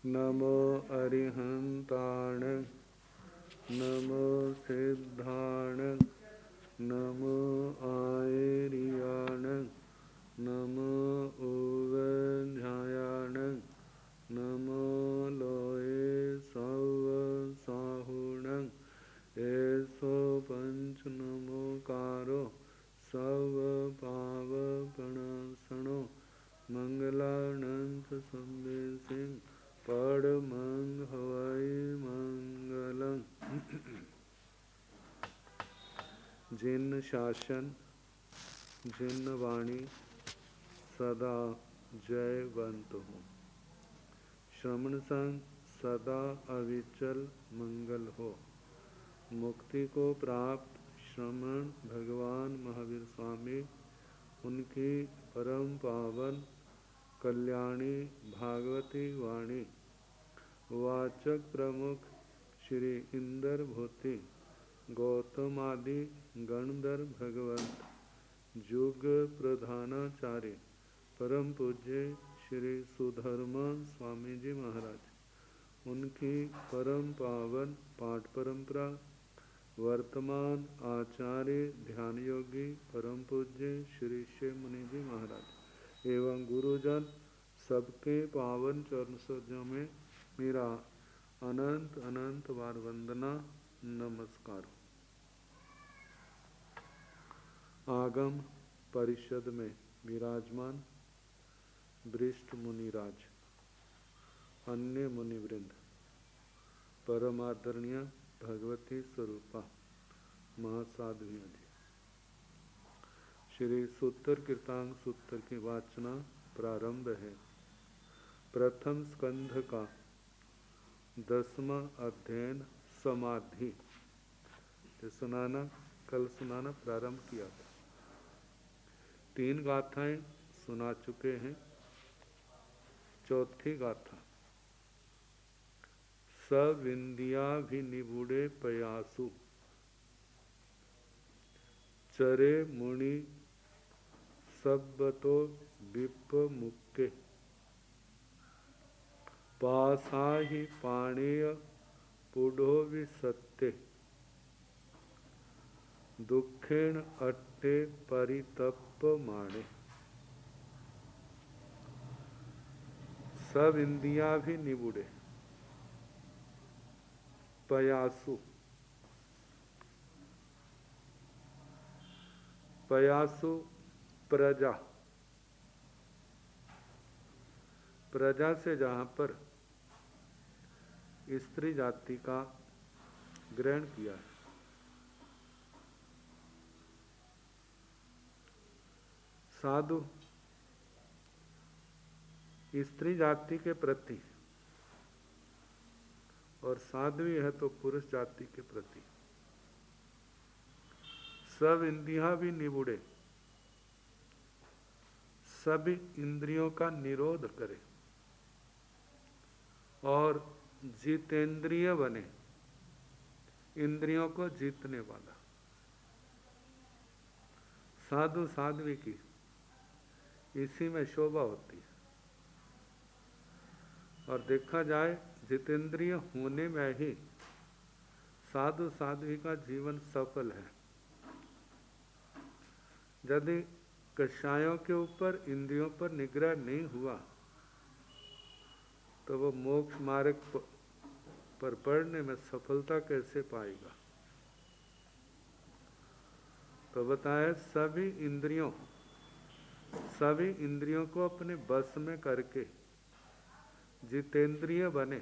नमो अरिहंताण, नमो सिद्धाण, नमो आयर्याण, नमो उवध्यायाण, नमो लोये सव साहुण, ऐसो पंच नमोकारो सव पाव प्रणसणो, मंगलानंत संदेशिं परमं हवै मंगलम्। जिन शासन जिन वाणी सदा जयवंत हो, श्रवण संग सदा अविचल मंगल हो। मुक्ति को प्राप्त श्रमण भगवान महावीर स्वामी, उनकी परम पावन कल्याणी भागवती वाणी वाचक प्रमुख श्री इंदर भूति गौतमादि गणधर भगवंत जुग प्रधानाचार्य परम पूज्य श्री सुधर्मा स्वामी जी महाराज, उनकी परम पावन पाठ परंपरा वर्तमान आचार्य ध्यान योगी परम पूज्य श्री शिव मुनि जी महाराज एवं गुरुजन सबके पावन चरण सज्जों में मेरा अनंत अनंत बार वंदना नमस्कार। आगम परिषद में विराजमान वरिष्ठ मुनिराज, अन्य मुनिवृंद, परमादरणीय भगवती स्वरूपा महासाध्वियों जी, श्री सूत्र कीर्तांग सूत्र की वाचना प्रारंभ है। प्रथम स्कंध का 10वां अध्ययन समाधि सुनाना, कल सुनाना प्रारंभ किया था। 3 गाथाएं सुना चुके हैं। चौथी गाथा, सविंध्याभिनिबुडे पयासु चरे मुनि सब्बतो विपमुक्के, पासाहि पाणेय पुढो विसत्ते, दुखेण अट्टे परितप्पमाणे। सविंध्याभिनिबुडे पयासु, पयासु प्रजा, प्रजा से जहाँ पर स्त्री जाति का ग्रहण किया है। साधु स्त्री जाति के प्रति और साध्वी है तो पुरुष जाति के प्रति। सब इंद्रियां भी निबुड़े, सभी इंद्रियों का निरोध करे और जितेंद्रिय बने, इंद्रियों को जीतने वाला। साधु साध्वी की इसी में शोभा होती है। और देखा जाए जितेंद्रिय होने में ही साधु साध्वी का जीवन सफल है। यदि कषायों के ऊपर इंद्रियों पर निग्रह नहीं हुआ तो वो मोक्ष मार्ग पर बढ़ने में सफलता कैसे पाएगा। तो बताया सभी इंद्रियों को अपने बस में करके जितेंद्रिय बने,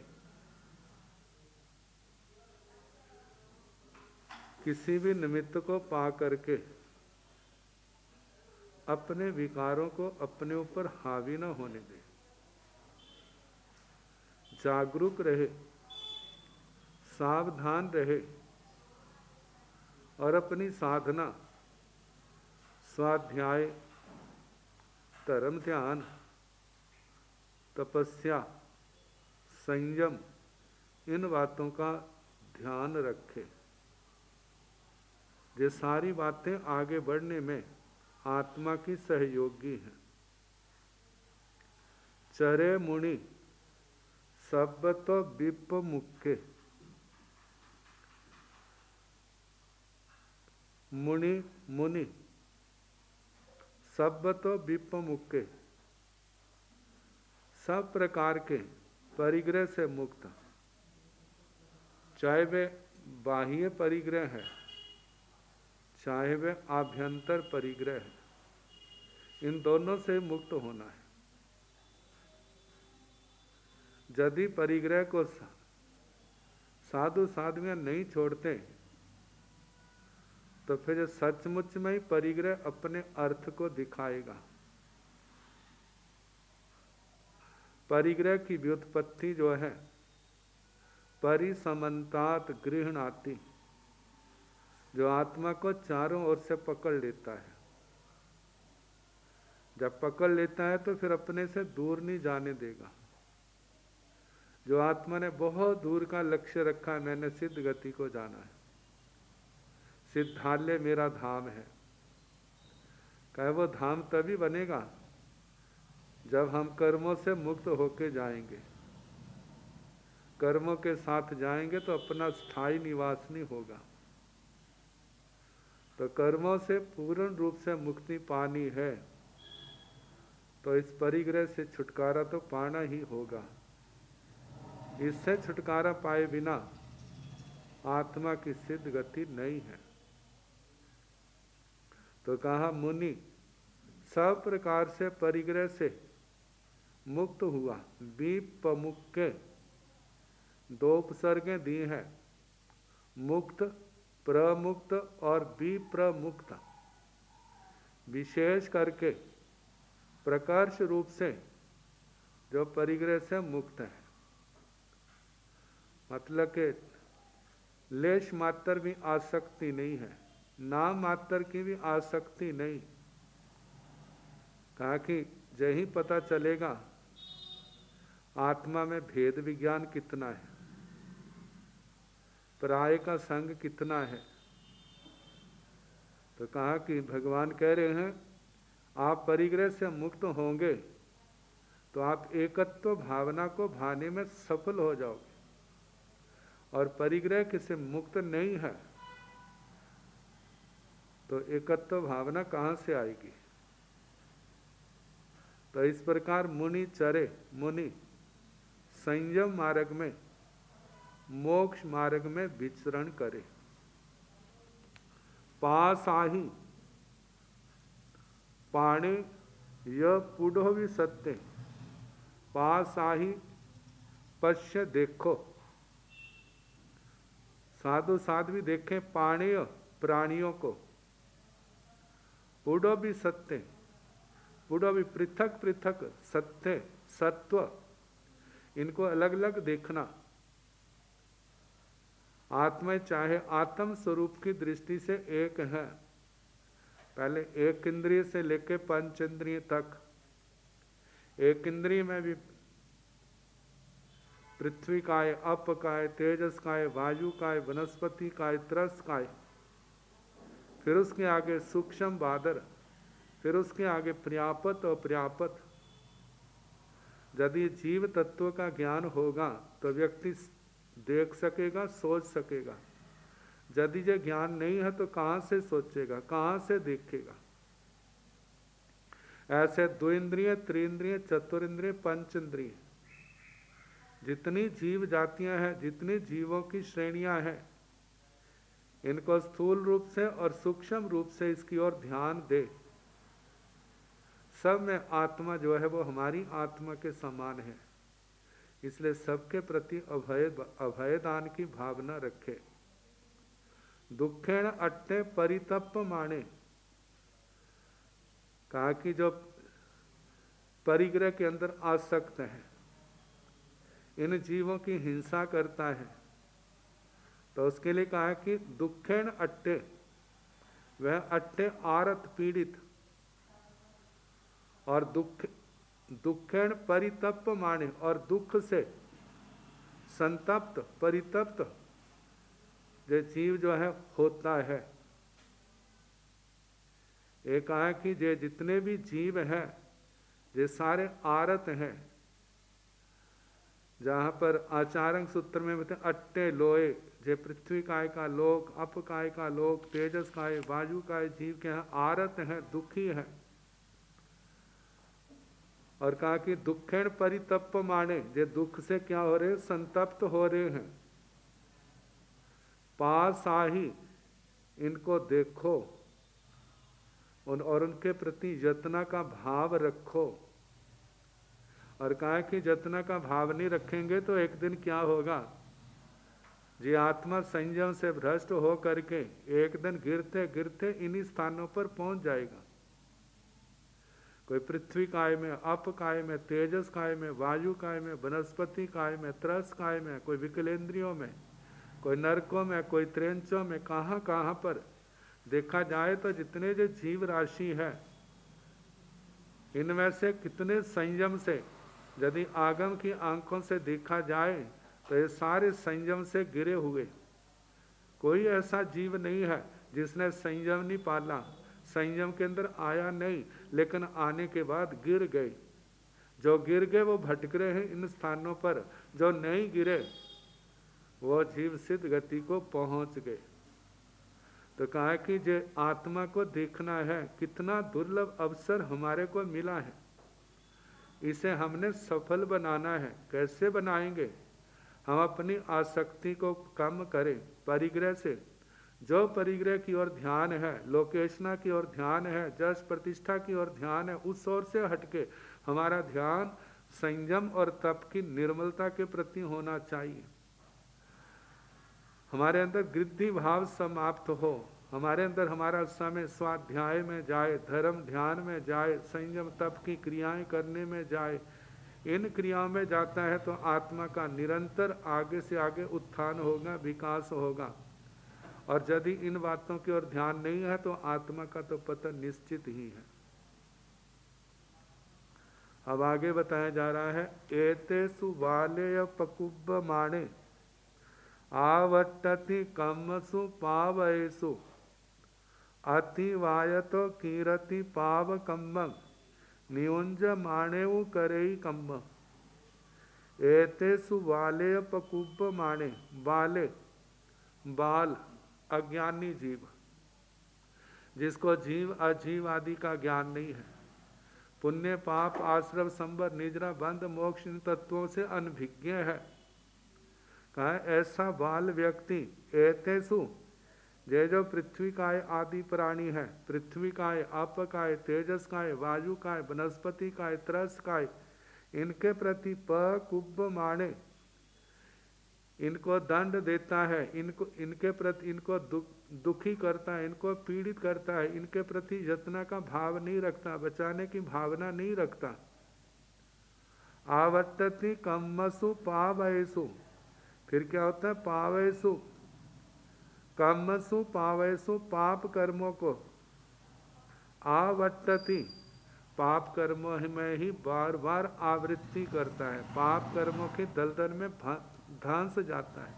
किसी भी निमित्त को पा करके अपने विकारों को अपने ऊपर हावी न होने दे, जागरूक रहे, सावधान रहे और अपनी साधना, स्वाध्याय, धर्म ध्यान, तपस्या, संयम, इन बातों का ध्यान रखे। ये सारी बातें आगे बढ़ने में आत्मा की सहयोगी हैं। चरे मुनि सब तो विप मुक्के। मुनि मुनि सब तो विप मुक्के, सब प्रकार के परिग्रह से मुक्त, चाहे वे बाह्य परिग्रह है चाहे वे आभ्यंतर परिग्रह है, इन दोनों से मुक्त होना है। यदि परिग्रह को साधु साधुयां नहीं छोड़ते तो फिर सचमुच में ही परिग्रह अपने अर्थ को दिखाएगा। परिग्रह की व्युत्पत्ति जो है परिसमन्तात गृह्णाति, जो आत्मा को चारों ओर से पकड़ लेता है। जब पकड़ लेता है तो फिर अपने से दूर नहीं जाने देगा। जो आत्मा ने बहुत दूर का लक्ष्य रखा है, मैंने सिद्ध गति को जाना है, सिद्धालय मेरा धाम है, कहे वो धाम तभी बनेगा जब हम कर्मों से मुक्त होके जाएंगे। कर्मों के साथ जाएंगे तो अपना स्थायी निवास नहीं होगा। तो कर्मों से पूर्ण रूप से मुक्ति पानी है तो इस परिग्रह से छुटकारा तो पाना ही होगा। इससे छुटकारा पाए बिना आत्मा की सिद्ध गति नहीं है। तो कहा मुनि सब प्रकार से परिग्रह से मुक्त हुआ। विपमुक्के दो उपसर्गें दी हैं, मुक्त, प्रमुक्त और विप्रमुक्त। विशेष करके प्रकर्ष रूप से जो परिग्रह से मुक्त है, मतलब के लेश मात्र भी आसक्ति नहीं है, नाम मात्र की भी आसक्ति नहीं। कहा कि यही पता चलेगा आत्मा में भेद विज्ञान कितना है, पराये का संग कितना है। तो कहा कि भगवान कह रहे हैं आप परिग्रह से मुक्त होंगे तो आप एकत्व भावना को भाने में सफल हो जाओगे, और परिग्रह किसी मुक्त नहीं है तो एकत्व भावना कहाँ से आएगी। तो इस प्रकार मुनि चरे, मुनि संयम मार्ग में, मोक्ष मार्ग में विचरण करे। पासाहि पाणे य पुढ़ो भी सत्य, पासाहि पश्य देखो। साधु साध्वी देखें पाणेय प्राणियों को, पुढ़ो भी सत्य, पुढ़ो भी पृथक पृथक, सत्य सत्व, इनको अलग अलग देखना। आत्मा चाहे आत्म स्वरूप की दृष्टि से एक है, पहले एक इंद्रिय से लेकर पंच इंद्रिय तक, एक इंद्रिय में भी पृथ्वी काय, अप काय, तेजस काय, वायु काय, वनस्पति काय, त्रस काय, फिर उसके आगे सूक्ष्म बादर, फिर उसके आगे पर्यापत और पर्यापत। यदि जीव तत्व का ज्ञान होगा तो व्यक्ति देख सकेगा, सोच सकेगा। यदि ये ज्ञान नहीं है तो कहाँ से सोचेगा, कहाँ से देखेगा। ऐसे दो इंद्रिय, त्रिंद्रिय, चतुरिंद्रिय, पंच इंद्रिय, जितनी जीव जातियां हैं, जितनी जीवों की श्रेणियां हैं, इनको स्थूल रूप से और सूक्ष्म रूप से इसकी ओर ध्यान दे। सब में आत्मा जो है वो हमारी आत्मा के समान है, इसलिए सबके प्रति अभयदान की भावना रखे। दुखेण अट्टे परितप माने, कहा कि जो परिग्रह के अंदर आसक्त है, इन जीवों की हिंसा करता है, तो उसके लिए कहा कि दुखेण अट्टे, वह अट्टे आरत पीड़ित, और दुखेण परितप माने, और दुख से संतप्त, परितप्त जो जीव जो है होता है। एक कहा कि ये जितने भी जीव हैं ये सारे आरत हैं, जहाँ पर आचार्य सूत्र में बताए अट्टे लोए जे पृथ्वी काय का लोक, अप काय का लोक, तेजस काय, वायु काय, जीव के हैं, आरत है, दुखी है। और कहा कि दुखेण परितप्प माने, जे दुख से क्या हो रहे, संतप्त हो रहे हैं। पास आही, इनको देखो और उनके प्रति यत्न का भाव रखो। और कहा कि यत्न का भाव नहीं रखेंगे तो एक दिन क्या होगा, जी आत्मा संयम से भ्रष्ट हो करके एक दिन गिरते गिरते इन्हीं स्थानों पर पहुंच जाएगा। कोई पृथ्वी काय में, अप काय में, तेजस काय में, वायु काय में, वनस्पति काय में, त्रस काय में, कोई विकलेंद्रियों में, कोई नरकों में, कोई त्रेंचों में, कहाँ कहाँ पर देखा जाए तो जितने जो जीव राशि है इनमें से कितने संयम से, यदि आगम की आंखों से देखा जाए तो ये सारे संयम से गिरे हुए। कोई ऐसा जीव नहीं है जिसने संयम नहीं पाला, संयम के अंदर आया नहीं, लेकिन आने के बाद गिर गए। जो गिर गए वो भटक रहे हैं इन स्थानों पर, जो नहीं गिरे वो जीव सिद्ध गति को पहुंच गए। तो कहा कि जो आत्मा को देखना है, कितना दुर्लभ अवसर हमारे को मिला है, इसे हमने सफल बनाना है। कैसे बनाएंगे, हम अपनी आसक्ति को कम करें परिग्रह से। जो परिग्रह की ओर ध्यान है, लोकेशना की ओर ध्यान है, जश प्रतिष्ठा की ओर ध्यान है, उस ओर से हटके हमारा ध्यान संयम और तप की निर्मलता के प्रति होना चाहिए। हमारे अंदर गिद्धि भाव समाप्त हो, हमारे अंदर हमारा समय स्वाध्याय में जाए, धर्म ध्यान में जाए, संयम तप की क्रियाएं करने में जाए। इन क्रियाओं में जाता है तो आत्मा का निरंतर आगे से आगे उत्थान होगा, विकास होगा। और यदि इन बातों की ओर ध्यान नहीं है तो आत्मा का तो पतन निश्चित ही है। अब आगे बताया जा रहा है, एतेषु बालेय पकुब्ब माणे आवट्टति कम्मसु पावयेषु अतिवायतो कीरति पाव कम्मं नियुंज माणेव करई कम्म। एतेषु बालेय पकुब्ब माणे, बाले बाल अज्ञानी जीव, जिसको जीव अजीव आदि का ज्ञान नहीं है, पुण्य पाप आश्रम संबर निजरा बंध मोक्ष इन तत्वों से अनभिज्ञ है। कहा ऐसा बाल व्यक्ति, एतेषु जे जो पृथ्वी काय आदि प्राणी है, पृथ्वी काय, आप काय, तेजस काय, वायु काय, वनस्पति काय, त्रस काय, इनके प्रति पकुब्ब माणे, इनको दंड देता है, इनको इनके प्रति इनको दुखी करता है, इनको पीड़ित करता है, इनके प्रति यत्न का भाव नहीं रखता, बचाने की भावना नहीं रखता। आवट्टति कम्मसु पावयेषु, फिर क्या होता है, पावयेषु कम्मसु पावयेषु, पाप कर्मों को, आवट्टति पाप कर्मों में ही बार बार आवृत्ति करता है, पाप कर्मों के दलदल में धंस जाता है।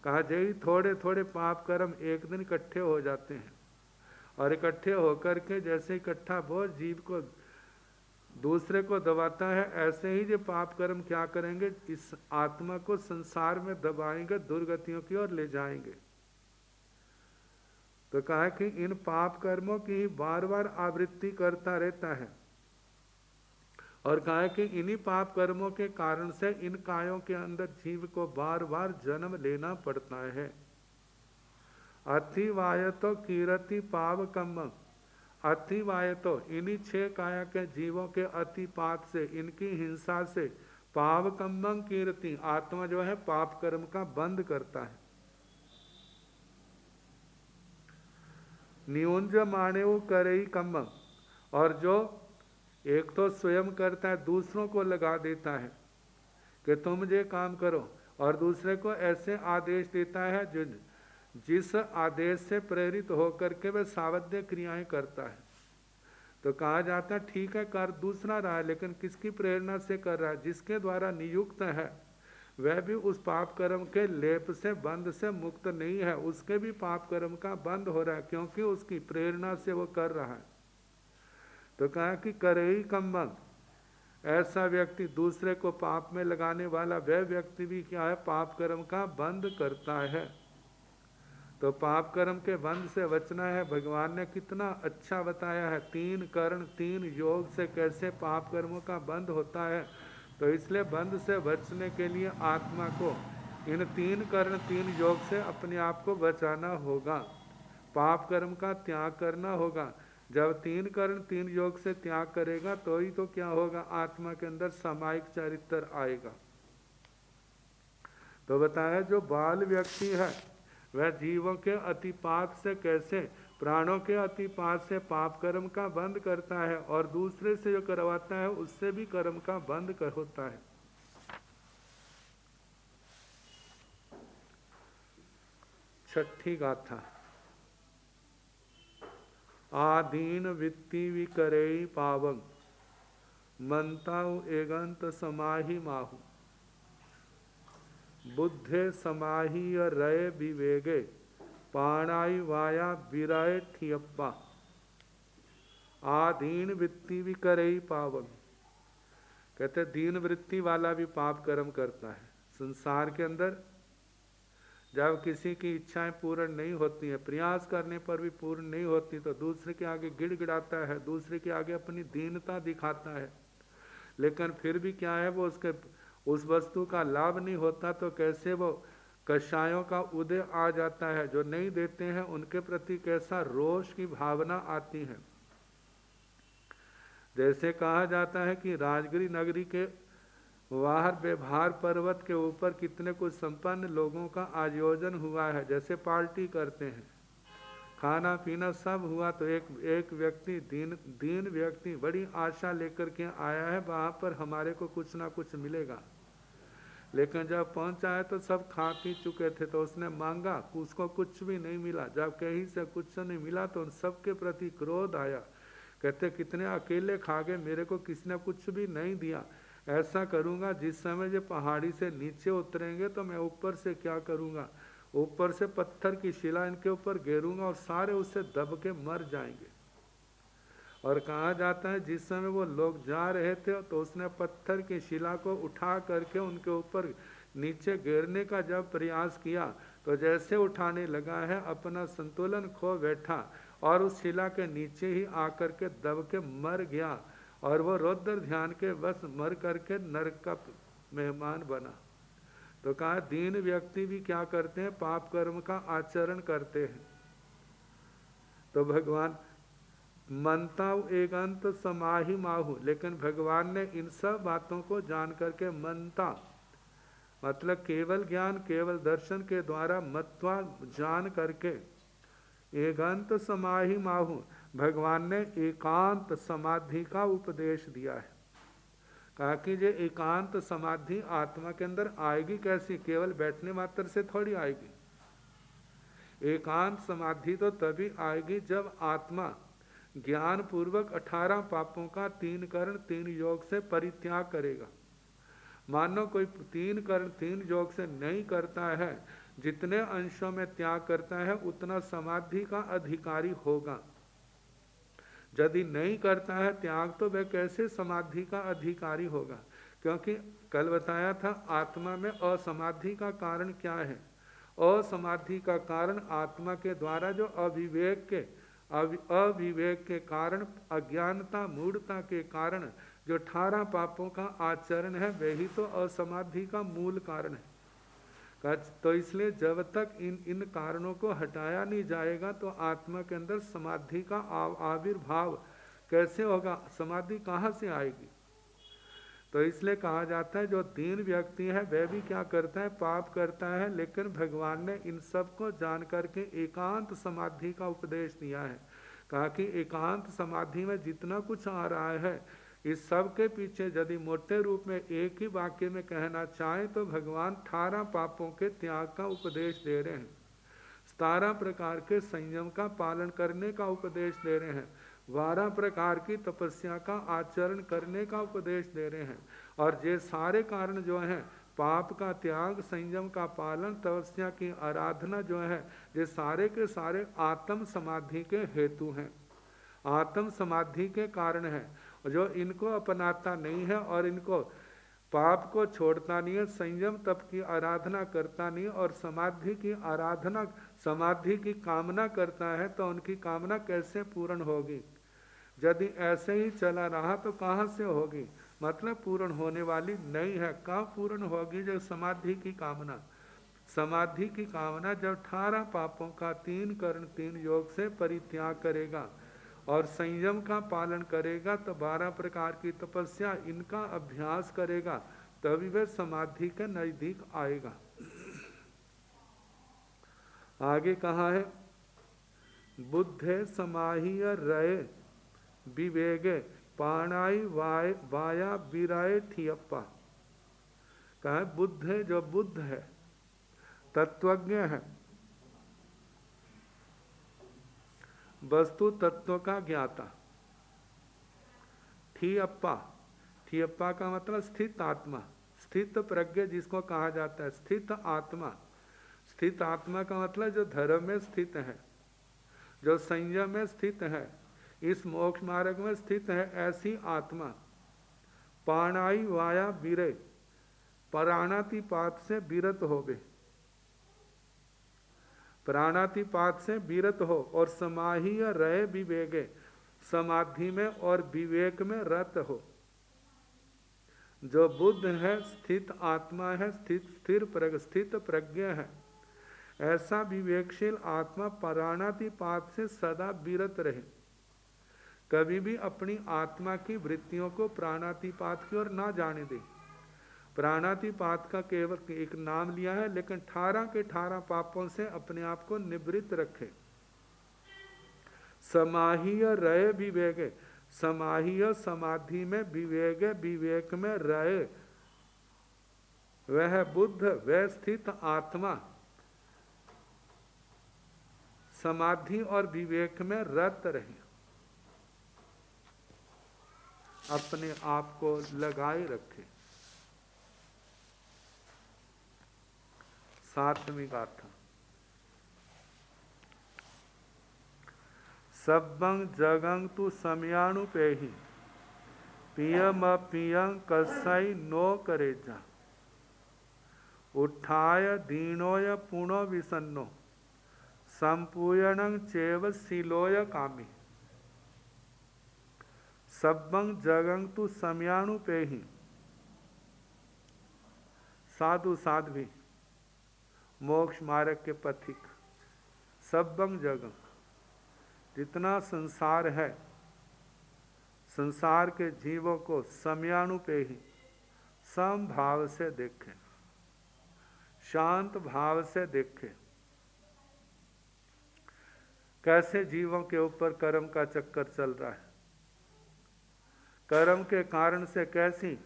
कहा जय थोड़े थोड़े पाप कर्म एक दिन इकट्ठे हो जाते हैं, और इकट्ठे होकर के जैसे इकट्ठा बोझ जीव को दूसरे को दबाता है, ऐसे ही जो पाप कर्म क्या करेंगे, इस आत्मा को संसार में दबाएंगे, दुर्गतियों की ओर ले जाएंगे। तो कहा कि इन पाप कर्मों की ही बार बार आवृत्ति करता रहता है। और कहा कि इन्हीं पाप कर्मों के कारण से इन कायों के अंदर जीव को बार बार जन्म लेना पड़ता है। अतिवायतो कीरति पाव कम्म, अतिवायतो इन्हीं 6 काया के जीवों के अतिपात से, इनकी हिंसा से, पाव कम्मं कीरति, आत्मा जो है पाप कर्म का बंद करता है। नियुंज मानेव करई कम्म, और जो एक तो स्वयं करता है, दूसरों को लगा देता है कि तुम ये काम करो, और दूसरे को ऐसे आदेश देता है जिस आदेश से प्रेरित होकर के वह सावध्य क्रियाएं करता है। तो कहा जाता है ठीक है कर दूसरा रहा है, लेकिन किसकी प्रेरणा से कर रहा है, जिसके द्वारा नियुक्त है वह भी उस पाप कर्म के लेप से, बंध से मुक्त नहीं है, उसके भी पाप कर्म का बंध हो रहा है, क्योंकि उसकी प्रेरणा से वो कर रहा है। तो कहा कि करई कम्मं, ऐसा व्यक्ति दूसरे को पाप में लगाने वाला वह व्यक्ति भी क्या है, पाप कर्म का बंध करता है। तो पाप कर्म के बंध से बचना है। भगवान ने कितना अच्छा बताया है, 3 कर्ण 3 योग से कैसे पाप कर्मों का बंध होता है। तो इसलिए बंध से बचने के लिए आत्मा को इन 3 कर्ण 3 योग से अपने आप को बचाना होगा, पाप कर्म का त्याग करना होगा। जब 3 कर्ण 3 योग से त्याग करेगा तो ही तो क्या होगा, आत्मा के अंदर सामायिक चरित्र आएगा। तो बताया जो बाल व्यक्ति है वह जीवों के अतिपात से कैसे, प्राणों के अतिपात से पाप कर्म का बंध करता है, और दूसरे से जो करवाता है उससे भी कर्म का बंध कर होता है। छठी गाथा। आदीन वित्ति विकरे पावं, मनताउ एगंत समाहि माहु, बुद्धे समाहि रय विवेगे, पाणाई वाया विराय ठियप्पा। आदीन वृत्ति भी करे पावन, कहते दीन वृत्ति वाला भी पाप कर्म करता है। संसार के अंदर जब किसी की इच्छाएं पूर्ण नहीं होती है, प्रयास करने पर भी पूर्ण नहीं होती, तो दूसरे के आगे गिड़गिड़ाता है, दूसरे के आगे अपनी दीनता दिखाता है, लेकिन फिर भी क्या है, वो उसके उस वस्तु का लाभ नहीं होता, तो कैसे वो कषायों का उदय आ जाता है। जो नहीं देते हैं उनके प्रति कैसा रोष की भावना आती है। जैसे कहा जाता है कि राजगिरी नगरी के बाहर व्यवहार पर्वत के ऊपर कितने कुछ संपन्न लोगों का आयोजन हुआ है, जैसे पार्टी करते हैं, खाना पीना सब हुआ। तो एक व्यक्ति दीन व्यक्ति बड़ी आशा लेकर के आया है, वहाँ पर हमारे को कुछ ना कुछ मिलेगा, लेकिन जब पहुंचा है तो सब खा पी चुके थे। तो उसने मांगा, उसको कुछ भी नहीं मिला। जब कहीं से कुछ नहीं मिला तो उन सबके प्रति क्रोध आया। कहते कितने अकेले खा गए, मेरे को किसने कुछ भी नहीं दिया। ऐसा करूंगा, जिस समय ये पहाड़ी से नीचे उतरेंगे तो मैं ऊपर से क्या करूंगा, ऊपर से पत्थर की शिला इनके ऊपर घेरूंगा और सारे उससे दब के मर जाएंगे। और कहा जाता है जिस समय वो लोग जा रहे थे तो उसने पत्थर की शिला को उठा करके उनके ऊपर नीचे गिरने का जब प्रयास किया, तो जैसे उठाने लगा है अपना संतुलन खो बैठा और उस शिला के नीचे ही आकर के दब के मर गया, और वो रौद्र ध्यान के बस मर करके नरक का मेहमान बना। तो कहा दीन व्यक्ति भी क्या करते हैं, पाप कर्म का आचरण करते हैं। तो भगवान मनता एकांत समाहि माहु, लेकिन भगवान ने इन सब बातों को जान करके मनता मतलब केवल ज्ञान केवल दर्शन के द्वारा मत्वा जान करके एकांत समाहि माहु, भगवान ने एकांत समाधि का उपदेश दिया है। कहा कि ये एकांत समाधि आत्मा के अंदर आएगी कैसी, केवल बैठने मात्र से थोड़ी आएगी। एकांत समाधि तो तभी आएगी जब आत्मा ज्ञान पूर्वक 18 पापों का 3 कर्ण 3 योग से परित्याग करेगा। मानो कोई 3 कर्ण 3 योग से नहीं करता है, जितने अंशों में त्याग करता है उतना समाधि का अधिकारी होगा। यदि नहीं करता है त्याग तो वह कैसे समाधि का अधिकारी होगा, क्योंकि कल बताया था आत्मा में असमाधि का कारण क्या है। असमाधि का कारण आत्मा के द्वारा जो अविवेक के कारण, अज्ञानता मूढ़ता के कारण जो 18 पापों का आचरण है, वही तो असमाधि का मूल कारण है। तो इसलिए जब तक इन कारणों को हटाया नहीं जाएगा तो आत्मा के अंदर समाधि का आविर्भाव कैसे होगा, समाधि कहाँ से आएगी। तो इसलिए कहा जाता है जो दीन व्यक्ति है वह भी क्या करता है, पाप करता है, लेकिन भगवान ने इन सब को जान करके एकांत समाधि का उपदेश दिया है। कहा कि एकांत समाधि में जितना कुछ आ रहा है, इस सब के पीछे यदि मोटे रूप में एक ही वाक्य में कहना चाहें तो भगवान 18 पापों के त्याग का उपदेश दे रहे हैं, 17 प्रकार के संयम का पालन करने का उपदेश दे रहे हैं, 12 प्रकार की तपस्या का आचरण करने का उपदेश दे रहे हैं। और ये सारे कारण जो हैं, पाप का त्याग, संयम का पालन, तपस्या की आराधना जो है, ये सारे के सारे आत्म समाधि के हेतु हैं, आत्म समाधि के कारण है। जो इनको अपनाता नहीं है और इनको पाप को छोड़ता नहीं है, संयम तप की आराधना करता नहीं और समाधि की आराधना, समाधि की कामना करता है, तो उनकी कामना कैसे पूर्ण होगी? यदि ऐसे ही चला रहा तो कहाँ से होगी? मतलब पूर्ण होने वाली नहीं है। कहाँ पूर्ण होगी? जब समाधि की कामना, समाधि की कामना जब 18 पापों का 3 कर्ण 3 योग से परित्याग करेगा और संयम का पालन करेगा, तो 12 प्रकार की तपस्या इनका अभ्यास करेगा, तभी वह समाधि के नजदीक आएगा। आगे कहा है, बुद्धे समाहिय रये विवेगे पाणाई वाया विराय थियप्पा। कहा है बुद्ध है, जो बुद्ध है, तत्वज्ञ है, वस्तु तत्व का ज्ञाता। थियप्पा, थियप्पा का मतलब स्थित आत्मा, स्थित प्रज्ञ जिसको कहा जाता है, स्थित आत्मा। स्थित आत्मा का मतलब जो धर्म में स्थित है, जो संयम में स्थित है, इस मोक्ष मार्ग में स्थित है, ऐसी आत्मा। पाणाई वाया विरे, प्राणातिपात से विरत होवे, प्राणातिपात से विरत हो, और समाहिय रहे विवेगे, समाधि में और विवेक में रत हो। जो बुद्ध है, स्थित आत्मा है, स्थित प्रज्ञ है, ऐसा विवेकशील आत्मा प्राणातिपात से सदा विरत रहे। कभी भी अपनी आत्मा की वृत्तियों को प्राणातिपात की ओर ना जाने दे। प्राणातिपात का केवल एक नाम लिया है, लेकिन 18 के 18 पापों से अपने आप को निवृत्त रखे। समाहिय रहे विवेके, समाहिय समाधि में, विवेके विवेक में रहे, वह बुद्ध, वह स्थित आत्मा समाधि और विवेक में रत रहे, अपने आप को लगाए रखे। सातवीं गाथा, सब्बं जगं तु समयानुपेहि पियम पियं कसई नो करेजा, उठाय दीनोय पुनो विसन्नो संपूयणं चेव शीलोय कामी। सब्बं जगं तु समयानुपेहि, साधु साध्वी, मोक्ष मार्ग के पथिक, सब्बं जगं, जितना संसार है, संसार के जीवों को समयानुपेहि, सम भाव से देखें, शांत भाव से देखें। कैसे जीवों के ऊपर कर्म का चक्कर चल रहा है, कर्म के कारण से कैसी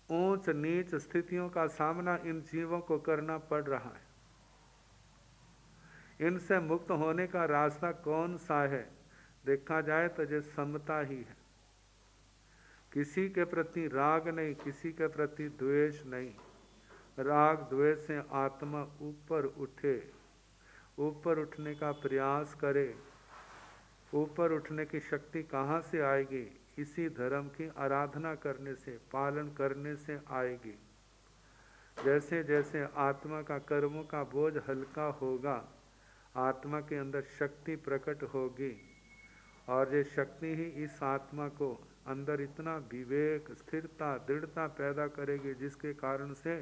ऊंच नीच स्थितियों का सामना इन जीवों को करना पड़ रहा है। इनसे मुक्त होने का रास्ता कौन सा है? देखा जाए तो ये समता ही है। किसी के प्रति राग नहीं, किसी के प्रति द्वेष नहीं। राग द्वेष से आत्मा ऊपर उठे, ऊपर उठने का प्रयास करे। ऊपर उठने की शक्ति कहाँ से आएगी? इसी धर्म की आराधना करने से, पालन करने से आएगी। जैसे जैसे आत्मा का कर्मों का बोझ हल्का होगा, आत्मा के अंदर शक्ति प्रकट होगी, और ये शक्ति ही इस आत्मा को अंदर इतना विवेक, स्थिरता, दृढ़ता पैदा करेगी, जिसके कारण से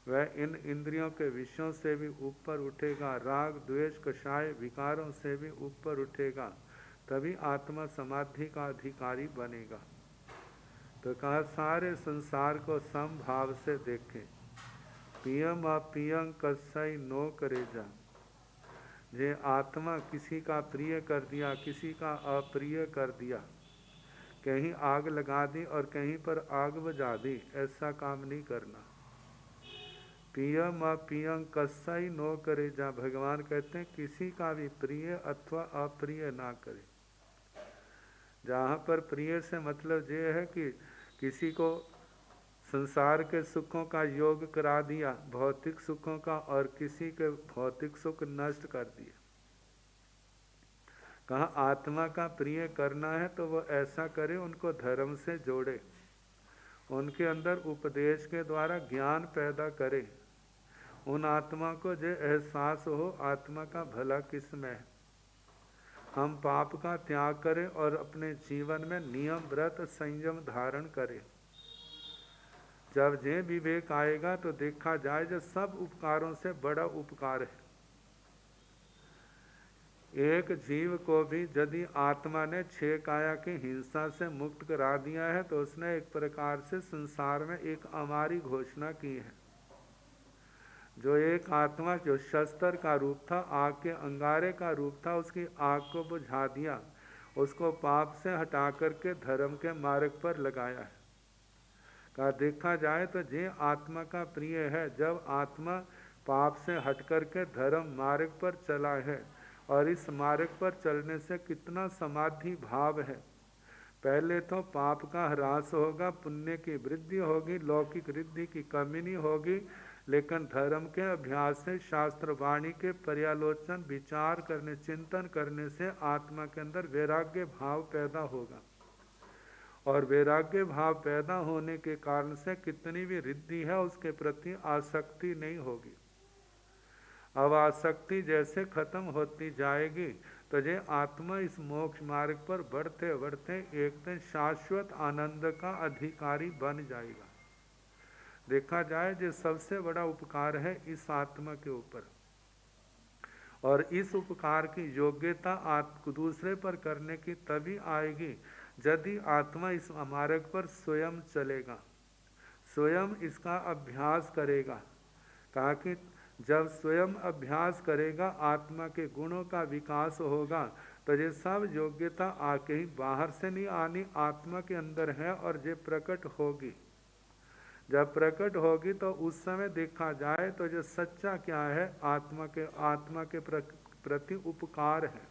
वह इन इंद्रियों के विषयों से भी ऊपर उठेगा, राग द्वेष कषाय विकारों से भी ऊपर उठेगा, तभी आत्मा समाधि का अधिकारी बनेगा। तो कहा सारे संसार को समभाव से देखें, पियम अपियं कसई नो करेजा। जे आत्मा किसी का प्रिय कर दिया, किसी का अप्रिय कर दिया, कहीं आग लगा दी और कहीं पर आग बुझा दी, ऐसा काम नहीं करना। पियम अपियं कसई नो करेजा, भगवान कहते हैं किसी का भी प्रिय अथवा अप्रिय ना करे। जहाँ पर प्रिय से मतलब ये है कि किसी को संसार के सुखों का योग करा दिया, भौतिक सुखों का, और किसी के भौतिक सुख नष्ट कर दिए। कहा आत्मा का प्रिय करना है तो वो ऐसा करे, उनको धर्म से जोड़े, उनके अंदर उपदेश के द्वारा ज्ञान पैदा करे, उन आत्मा को जो एहसास हो आत्मा का भला किस में है। हम पाप का त्याग करें और अपने जीवन में नियम व्रत संयम धारण करें। जब जे विवेक आएगा तो देखा जाए जो सब उपकारों से बड़ा उपकार है। एक जीव को भी यदि आत्मा ने 6 काया की हिंसा से मुक्त करा दिया है तो उसने एक प्रकार से संसार में एक अमारी घोषणा की है। जो एक आत्मा जो शस्त्र का रूप था, आग के अंगारे का रूप था, उसकी आग को बुझा दिया, उसको पाप से हटा करके धर्म के मार्ग पर लगाया है। का देखा जाए तो जे आत्मा का प्रिय है, जब आत्मा पाप से हट करके धर्म मार्ग पर चला है, और इस मार्ग पर चलने से कितना समाधि भाव है। पहले तो पाप का ह्रास होगा, पुण्य की वृद्धि होगी, लौकिक रिद्धि की कमी नहीं होगी, लेकिन धर्म के अभ्यास से, शास्त्र वाणी के पर्यालोचन विचार करने चिंतन करने से आत्मा के अंदर वैराग्य भाव पैदा होगा, और वैराग्य भाव पैदा होने के कारण से कितनी भी रिद्धि है उसके प्रति आसक्ति नहीं होगी। अब आसक्ति जैसे खत्म होती जाएगी तो ये आत्मा इस मोक्ष मार्ग पर बढ़ते बढ़ते एक दिन शाश्वत आनंद का अधिकारी बन जाएगा। देखा जाए जो सबसे बड़ा उपकार है इस आत्मा के ऊपर, और इस उपकार की योग्यता दूसरे पर करने की तभी आएगी यदि आत्मा इस मार्ग पर स्वयं चलेगा, स्वयं इसका अभ्यास करेगा। कहा कि जब स्वयं अभ्यास करेगा, आत्मा के गुणों का विकास होगा, तो ये सब योग्यता आके ही बाहर से नहीं आनी, आत्मा के अंदर है और ये प्रकट होगी। जब प्रकट होगी तो उस समय देखा जाए तो जो सच्चा क्या है, आत्मा के प्रति उपकार है।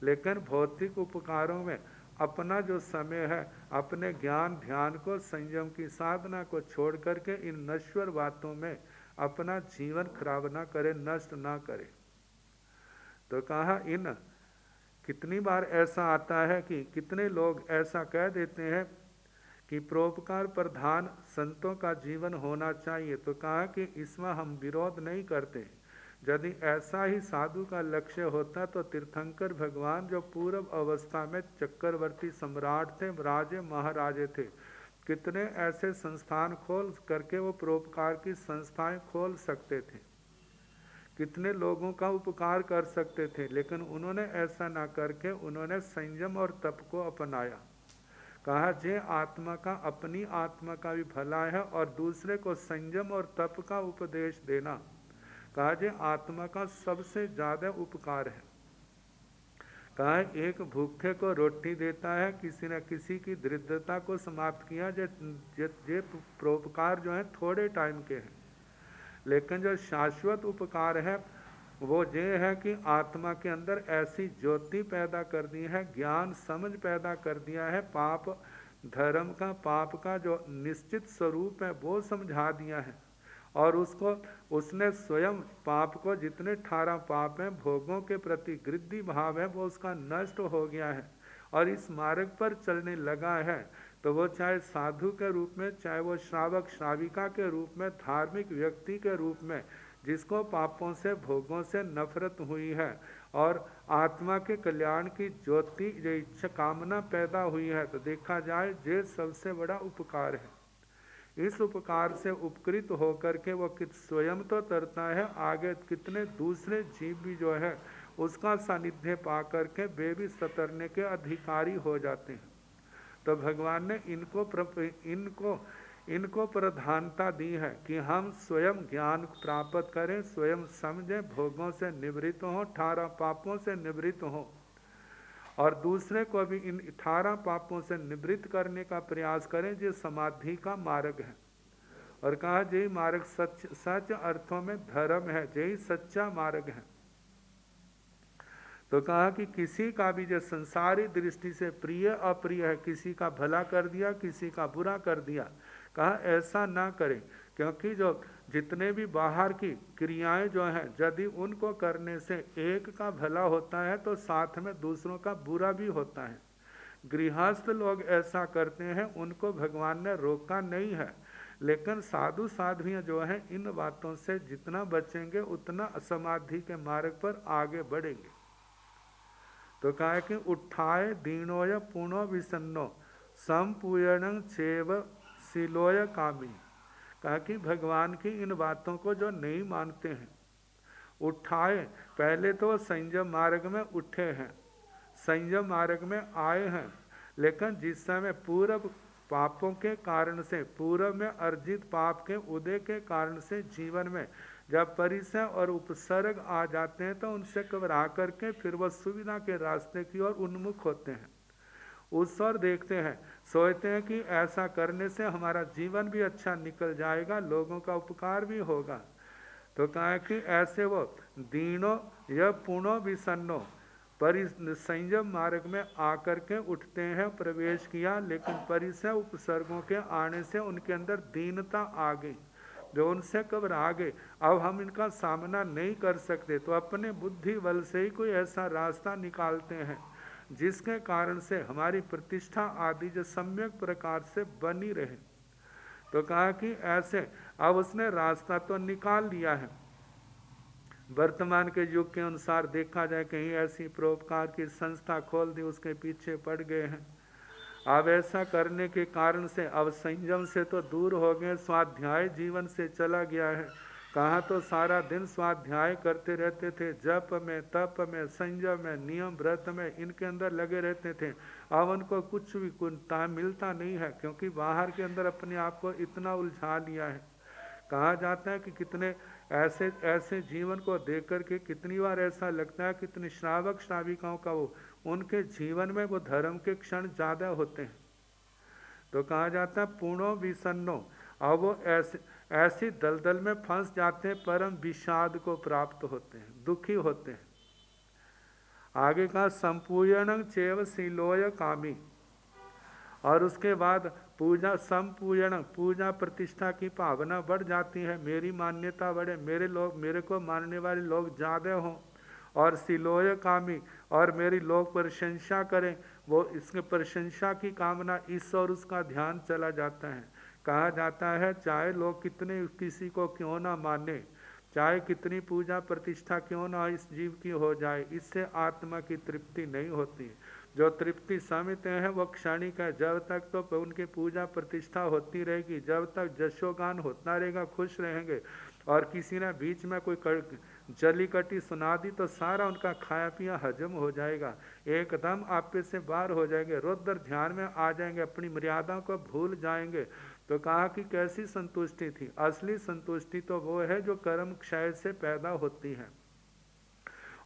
लेकिन भौतिक उपकारों में अपना जो समय है, अपने ज्ञान ध्यान को, संयम की साधना को छोड़ करके इन नश्वर बातों में अपना जीवन खराब ना करे, नष्ट ना करे। तो कहा इन कितनी बार ऐसा आता है कि कितने लोग ऐसा कह देते हैं कि परोपकार प्रधान संतों का जीवन होना चाहिए। तो कहा कि इसमें हम विरोध नहीं करते। यदि ऐसा ही साधु का लक्ष्य होता तो तीर्थंकर भगवान जो पूर्व अवस्था में चक्रवर्ती सम्राट थे, राजे महाराजे थे, कितने ऐसे संस्थान खोल करके वो परोपकार की संस्थाएं खोल सकते थे, कितने लोगों का उपकार कर सकते थे, लेकिन उन्होंने ऐसा ना करके उन्होंने संयम और तप को अपनाया। कहा जे आत्मा का अपनी आत्मा का भी भला है और दूसरे को संयम और तप का उपदेश देना, कहा जे आत्मा का सबसे ज्यादा उपकार है। कहा एक भूखे को रोटी देता है, किसी न किसी की दरिद्रता को समाप्त किया। जे परोपकार जो है थोड़े टाइम के हैं, लेकिन जो शाश्वत उपकार है वो ये है कि आत्मा के अंदर ऐसी ज्योति पैदा कर दी है, ज्ञान समझ पैदा कर दिया है, पाप धर्म का पाप का जो निश्चित स्वरूप है वो समझा दिया है, और उसने स्वयं पाप को, जितने 18 पाप हैं भोगों के प्रति गृद्धि भाव है, वो उसका नष्ट हो गया है और इस मार्ग पर चलने लगा है। तो वो चाहे साधु के रूप में, चाहे वो श्रावक श्राविका के रूप में, धार्मिक व्यक्ति के रूप में, जिसको पापों से भोगों से नफरत हुई है और आत्मा के कल्याण की ज्योति जो इच्छा कामना पैदा हुई है, तो देखा जाए ये सबसे बड़ा उपकार है। इस उपकार से उपकृत होकर के वो स्वयं तो तरता है, आगे कितने दूसरे जीव भी जो है उसका सानिध्य पा करके वे भी सतरने के अधिकारी हो जाते हैं। तो भगवान ने इनको प्रधानता दी है कि हम स्वयं ज्ञान प्राप्त करें, स्वयं समझें, भोगों से निवृत्त हों, 18 पापों से निवृत्त हों, और दूसरे को भी इन 18 पापों से निवृत्त करने का प्रयास करें। जो समाधि का मार्ग है, और कहा यही मार्ग सच अर्थों में धर्म है, यही सच्चा मार्ग है। तो कहा कि किसी का भी जो संसारी दृष्टि से प्रिय अप्रिय है, किसी का भला कर दिया, किसी का बुरा कर दिया, कहा ऐसा ना करें। क्योंकि जो जितने भी बाहर की क्रियाएं जो हैं, यदि उनको करने से एक का भला होता है तो साथ में दूसरों का बुरा भी होता है। गृहस्थ लोग ऐसा करते हैं, उनको भगवान ने रोका नहीं है, लेकिन साधु साध्वियाँ जो हैं इन बातों से जितना बचेंगे उतना समाधि के मार्ग पर आगे बढ़ेंगे। तो कहा है कि उठाए दीनोय पुनो विसन्नो संपूर्ण चेव सिलोय कामी। कहा कि भगवान की इन बातों को जो नहीं मानते हैं, उठाए, पहले तो संयम मार्ग में उठे हैं, संयम मार्ग में आए हैं, लेकिन जिस समय पूर्व पापों के कारण से, पूर्व में अर्जित पाप के उदय के कारण से जीवन में जब परिचय और उपसर्ग आ जाते हैं तो उनसे घबरा करके फिर वह सुविधा के रास्ते की ओर उन्मुख होते हैं। उस ओर देखते हैं, सोचते हैं कि ऐसा करने से हमारा जीवन भी अच्छा निकल जाएगा, लोगों का उपकार भी होगा। तो कहा कि ऐसे वो दीनों या पुनो विसन्नो संयम मार्ग में आकर के उठते हैं, प्रवेश किया, लेकिन परिचय उपसर्गों के आने से उनके अंदर दीनता आ गई, जो उनसे घबरा गए, अब हम इनका सामना नहीं कर सकते, तो अपने बुद्धि बल से ही कोई ऐसा रास्ता निकालते हैं जिसके कारण से हमारी प्रतिष्ठा आदि जो सम्यक प्रकार से बनी रहे। तो कहा कि ऐसे अब उसने रास्ता तो निकाल लिया है। वर्तमान के युग के अनुसार देखा जाए, कहीं ऐसी परोपकार की संस्था खोल दी, उसके पीछे पड़ गए हैं। अब ऐसा करने के कारण से अब संयम से तो दूर हो गए, स्वाध्याय जीवन से चला गया है। कहाँ तो सारा दिन स्वाध्याय करते रहते थे, जप में, तप में, संयम में, नियम व्रत में, इनके अंदर लगे रहते थे। अब उनको कुछ भी मिलता नहीं है, क्योंकि बाहर के अंदर अपने आप को इतना उलझा लिया है। कहा जाता है कि कितने ऐसे ऐसे जीवन को देख करके कितनी बार ऐसा लगता है, कितने श्रावक श्राविकाओं का वो उनके जीवन में वो धर्म के क्षण ज़्यादा होते हैं। तो कहा जाता है पूर्णो विसन्नो, अब वो ऐसी दलदल में फंस जाते हैं, परम विषाद को प्राप्त होते हैं, दुखी होते हैं। आगे कहा संपूर्ण चेव सिलोय कामी, और उसके बाद पूजा संपूर्ण, पूजा प्रतिष्ठा की भावना बढ़ जाती है, मेरी मान्यता बढ़े, मेरे को मानने वाले लोग ज़्यादा हों, और सिलोय कामी, और मेरी लोग प्रशंसा करें, वो इसके प्रशंसा की कामना, इस और उसका ध्यान चला जाता है। कहा जाता है चाहे लोग कितने किसी को क्यों ना माने, चाहे कितनी पूजा प्रतिष्ठा क्यों ना इस जीव की हो जाए, इससे आत्मा की तृप्ति नहीं होती। जो तृप्ति समझते हैं वो क्षणिक है, जब तक तो उनकी पूजा प्रतिष्ठा होती रहेगी, जब तक जशोगान होता रहेगा, खुश रहेंगे। और किसी ने बीच में कोई जली कटी सुना दी तो सारा उनका खाया पिया हजम हो जाएगा, एकदम आप पे से बाहर हो जाएंगे, रौद्र ध्यान में आ जाएंगे, अपनी मर्यादा को भूल जाएंगे। तो कहा कि कैसी संतुष्टि थी, असली संतुष्टि तो वो है जो कर्म क्षय से पैदा होती है,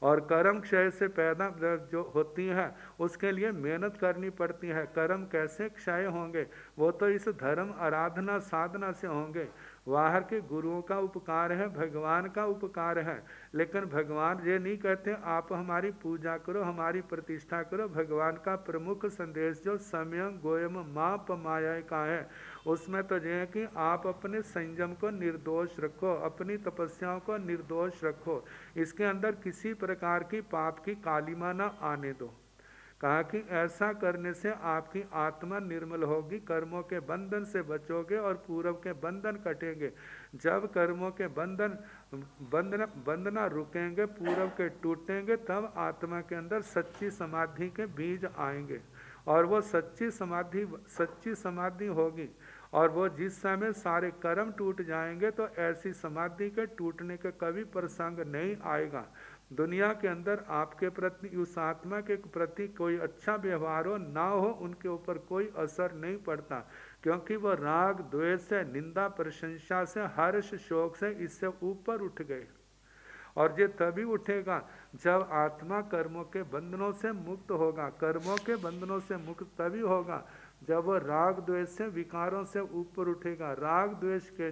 और कर्म क्षय से पैदा जो होती है उसके लिए मेहनत करनी पड़ती है। कर्म कैसे क्षय होंगे, वो तो इस धर्म आराधना साधना से होंगे। बाहर के गुरुओं का उपकार है, भगवान का उपकार है, लेकिन भगवान ये नहीं कहते आप हमारी पूजा करो, हमारी प्रतिष्ठा करो। भगवान का प्रमुख संदेश जो सम्यम गोयम माप माया का है, उसमें तो ये है कि आप अपने संयम को निर्दोष रखो, अपनी तपस्याओं को निर्दोष रखो, इसके अंदर किसी प्रकार की पाप की कालिमा न आने दो। कहा कि ऐसा करने से आपकी आत्मा निर्मल होगी, कर्मों के बंधन से बचोगे और पूर्व के बंधन कटेंगे। जब कर्मों के बंधना रुकेंगे, पूर्व के टूटेंगे, तब आत्मा के अंदर सच्ची समाधि के बीज आएंगे, और वो सच्ची समाधि होगी। और वो जिस समय सारे कर्म टूट जाएंगे तो ऐसी समाधि के टूटने का कभी प्रसंग नहीं आएगा। दुनिया के अंदर आपके प्रति, उस आत्मा के प्रति कोई अच्छा व्यवहार हो ना हो, उनके ऊपर कोई असर नहीं पड़ता, क्योंकि वो राग द्वेष से, निंदा प्रशंसा से, हर्ष शोक से इससे ऊपर उठ गए। और ये तभी उठेगा जब आत्मा कर्मों के बंधनों से मुक्त होगा। कर्मों के बंधनों से मुक्त तभी होगा जब वो राग द्वेष से, विकारों से ऊपर उठेगा। राग द्वेष के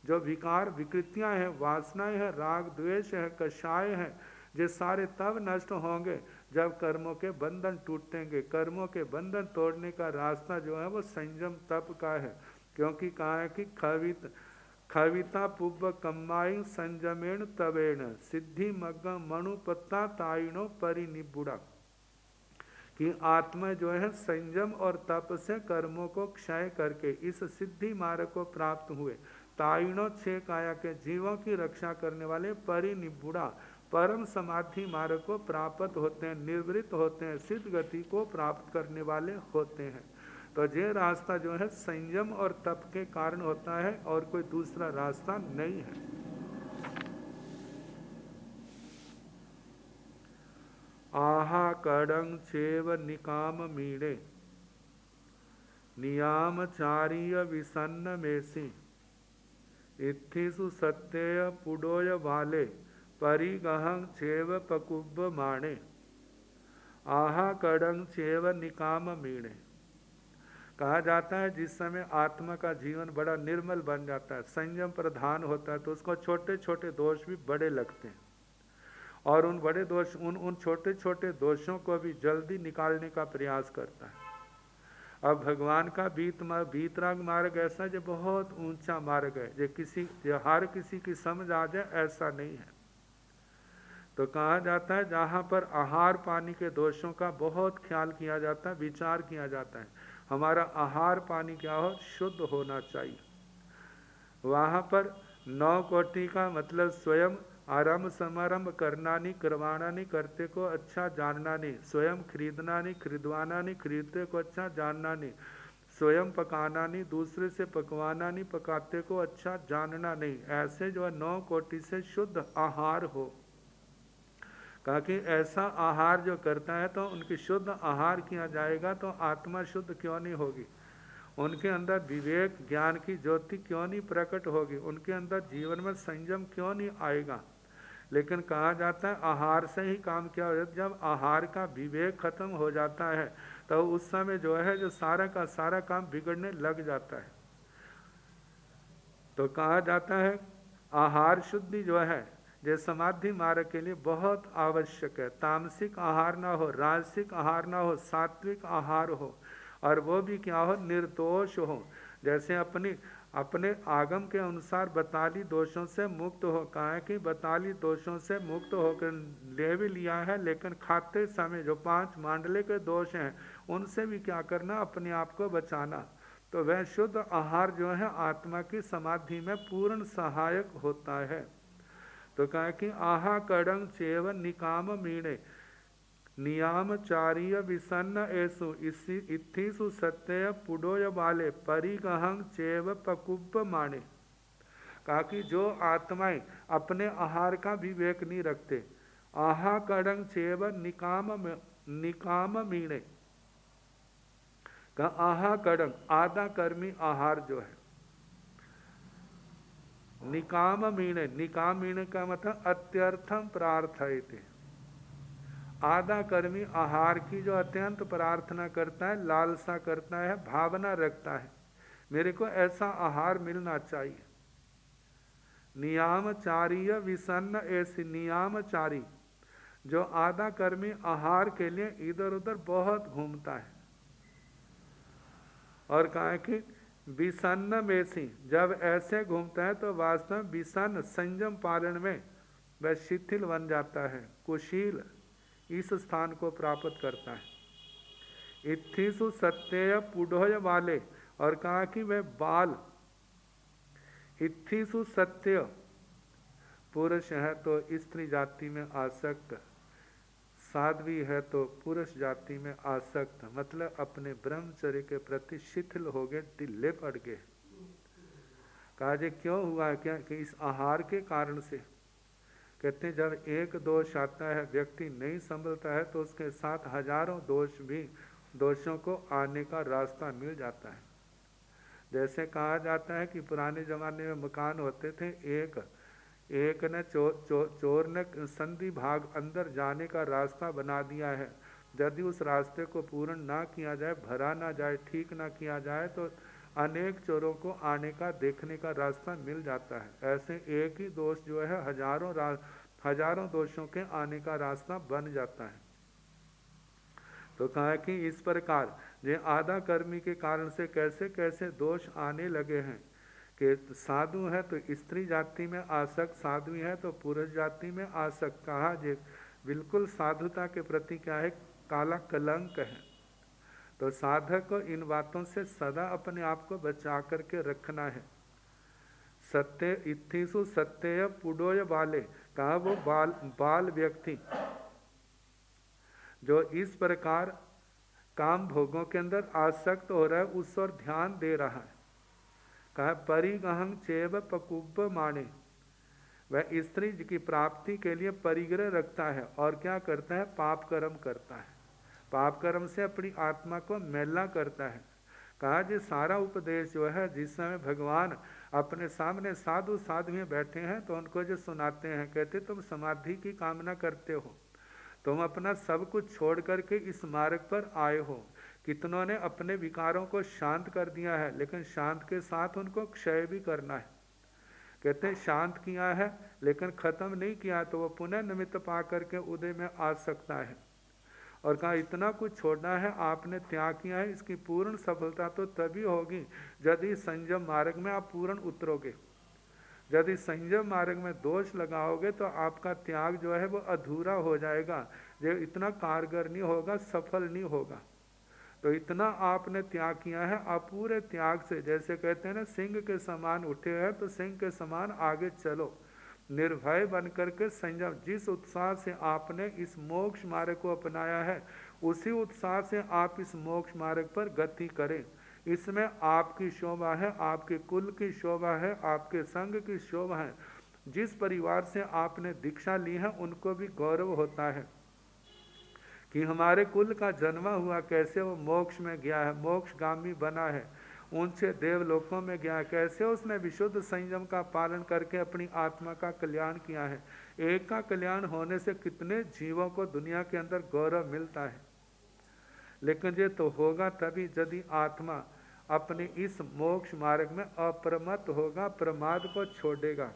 जो विकार विकृतियां हैं, वासनाएं हैं, राग द्वेष है, कषाय है, ये सारे तब नष्ट होंगे जब कर्मों के बंधन टूटेंगे। कर्मों के बंधन तोड़ने का रास्ता जो है वो संयम तप का है, क्योंकि कहा है कि खविता पुब्ब कम्माई संजमेण तवेण सिद्धि मग्ग मणुपत्ता ताइणो परिनिबुड़ा, कि आत्मा जो है संयम और तप से कर्मों को क्षय करके इस सिद्धि मार्ग को प्राप्त हुए ताइणों छह काया के जीवों की रक्षा करने वाले परिनिबुड़ा परम समाधि मार्ग को प्राप्त होते हैं, निवृत्त होते हैं, सिद्ध गति को प्राप्त करने वाले होते हैं। तो ये रास्ता जो है संयम और तप के कारण होता है और कोई दूसरा रास्ता नहीं है। आहा कडं चेव निकाम मीणे नियामचार्य विसन्न मेसी इत्थिसु सत्यय पुडोय वाले परिगहं चेव पकुब्ब माणे। आहा कडं चेव निकाम मीणे, कहा जाता है जिस समय आत्मा का जीवन बड़ा निर्मल बन जाता है, संयम प्रधान होता है, तो उसको छोटे छोटे दोष भी बड़े लगते हैं और उन बड़े दोष उन छोटे छोटे दोषों को भी जल्दी निकालने का प्रयास करता है। अब भगवान का बीतराग मार्ग ऐसा जो बहुत ऊंचा मार्ग है, जो हर किसी की समझ आ जाए ऐसा नहीं है। तो कहा जाता है जहाँ पर आहार पानी के दोषों का बहुत ख्याल किया जाता है, विचार किया जाता है, हमारा आहार पानी क्या हो, शुद्ध होना चाहिए। वहाँ पर 9 कोटि का मतलब स्वयं आरंभ समारंभ करना नहीं, करवाना नहीं, करते को अच्छा जानना नहीं, स्वयं खरीदना नहीं, खरीदवाना नहीं, खरीदते को अच्छा जानना नहीं, स्वयं पकाना नहीं, दूसरे से पकवाना नहीं, पकाते को अच्छा जानना नहीं, ऐसे जो 9 कोटि से शुद्ध आहार हो। कहा कि ऐसा आहार जो करता है तो उनकी शुद्ध आहार किया जाएगा तो आत्मा शुद्ध क्यों नहीं होगी, उनके अंदर विवेक ज्ञान की ज्योति क्यों नहीं प्रकट होगी, उनके अंदर जीवन में संयम क्यों नहीं आएगा। लेकिन कहा जाता है आहार से ही काम क्या हो जाता है, जब आहार का विवेक खत्म हो जाता है तो उस समय जो है जो सारा का सारा काम बिगड़ने लग जाता है। तो कहा जाता है आहार शुद्धि जो है जो समाधि मार्ग के लिए बहुत आवश्यक है। तामसिक आहार ना हो, राजसिक आहार ना हो, सात्विक आहार हो, और वो भी क्या हो, निर्दोष हो। जैसे अपने आगम के अनुसार बताली दोषों से मुक्त हो, कहा है कि बताली दोषों से मुक्त होकर ले भी लिया है, लेकिन खाते समय जो 5 मांडले के दोष हैं उनसे भी क्या करना, अपने आप को बचाना। तो वह शुद्ध आहार जो है आत्मा की समाधि में पूर्ण सहायक होता है। तो कहा कि आहा कडं चेव निकाम मीणे नियामचार्य विसन्न एसु इत्थिसु सत्य पुडोय बाले परिगहं चेव पकुब्ब माणे। कहा कि जो आत्माएं अपने आहार का विवेक नहीं रखते, आहा कडं चेव निकाम मीणे, का आहा कडं आधा कर्मी आहार जो है, निकाम मीणे, निकाम मीणे का मतलब अत्यर्थम प्रार्थयते, आधा कर्मी आहार की जो अत्यंत प्रार्थना करता है, लालसा करता है, भावना रखता है, मेरे को ऐसा आहार मिलना चाहिए। नियामचार्य विसन्न, ऐसी नियामचारी जो आधा कर्मी आहार के लिए इधर उधर बहुत घूमता है, और कहा कि विसन्न में सी, जब ऐसे घूमता है तो वास्तव में विसन्न संयम पालन में वह शिथिल बन जाता है, कुशील इस स्थान को प्राप्त करता है। इत्थिसु सत्य पुडोय वाले, और कहा कि वह बाल, इत्थिसु सत्य पुरुष है तो स्त्री जाति में आसक्त, साध्वी है तो पुरुष जाति में आसक्त, मतलब अपने ब्रह्मचर्य के प्रति शिथिल हो गए, ढीले पड़ गए। कहा जे क्यों हुआ है, क्या कि इस आहार के कारण से। कहते हैं जब एक दोष आता है, व्यक्ति नहीं संभलता है, तो उसके साथ हजारों दोषों को आने का रास्ता मिल जाता है। जैसे कहा जाता है कि पुराने जमाने में मकान होते थे, एक ने चोर ने संधि भाग अंदर जाने का रास्ता बना दिया है, यदि उस रास्ते को पूर्ण ना किया जाए, भरा ना जाए, ठीक ना किया जाए, तो अनेक चोरों को आने का देखने का रास्ता मिल जाता है। ऐसे एक ही दोष जो है हजारों दोषों के आने का रास्ता बन जाता है। तो कहा कि इस प्रकार ये आधा कर्मी के कारण से कैसे कैसे दोष आने लगे हैं, कि साधु है तो स्त्री जाति में आसक्त, साधु है तो पुरुष जाति में आसक्त। कहा जे बिल्कुल साधुता के प्रति क्या है, काला कलंक है। तो साधक को इन बातों से सदा अपने आप को बचा करके रखना है। सत्य इत्थिसु सत्य पुडोय बाले, कहा वो बाल व्यक्ति जो इस प्रकार काम भोगों के अंदर आसक्त हो रहा है, उस और ध्यान दे रहा है। कहा परिगहं चेव पकुब्ब माने, वह स्त्री की प्राप्ति के लिए परिग्रह रखता है और क्या करता है, पाप कर्म करता है। पाप कर्म से अपनी आत्मा को मैला करता है। कहा जी सारा उपदेश जो है, जिस समय भगवान अपने सामने साधु साधुएं बैठे हैं तो उनको जो सुनाते हैं, कहते तुम समाधि की कामना करते हो, तुम अपना सब कुछ छोड़ करके इस मार्ग पर आए हो। कितनों ने अपने विकारों को शांत कर दिया है, लेकिन शांत के साथ उनको क्षय भी करना है। कहते हैं शांत किया है लेकिन खत्म नहीं किया तो वो पुनः निमित्त पा करके उदय में आ सकता है। और कहा इतना कुछ छोड़ना है, आपने त्याग किया है, इसकी पूर्ण सफलता तो तभी होगी यदि संयम मार्ग में आप पूर्ण उतरोगे। यदि संयम मार्ग में दोष लगाओगे तो आपका त्याग जो है वो अधूरा हो जाएगा, जो इतना कारगर नहीं होगा, सफल नहीं होगा। तो इतना आपने त्याग किया है, आप पूरे त्याग से, जैसे कहते हैं ना सिंह के समान उठे हैं तो सिंह के समान आगे चलो, निर्भय बन करके संयम। जिस उत्साह से आपने इस मोक्ष मार्ग को अपनाया है, उसी उत्साह से आप इस मोक्ष मार्ग पर गति करें। इसमें आपकी शोभा है, आपके कुल की शोभा है, आपके संग की शोभा है। जिस परिवार से आपने दीक्षा ली है उनको भी गौरव होता है कि हमारे कुल का जन्मा हुआ, कैसे वो मोक्ष में गया है, मोक्षगामी बना है, ऊंचे देवलोकों में गया है, कैसे उसने विशुद्ध संयम का पालन करके अपनी आत्मा का कल्याण किया है। एक का कल्याण होने से कितने जीवों को दुनिया के अंदर गौरव मिलता है। लेकिन ये तो होगा तभी यदि आत्मा अपने इस मोक्ष मार्ग में अप्रमत्त होगा, प्रमाद को छोड़ेगा।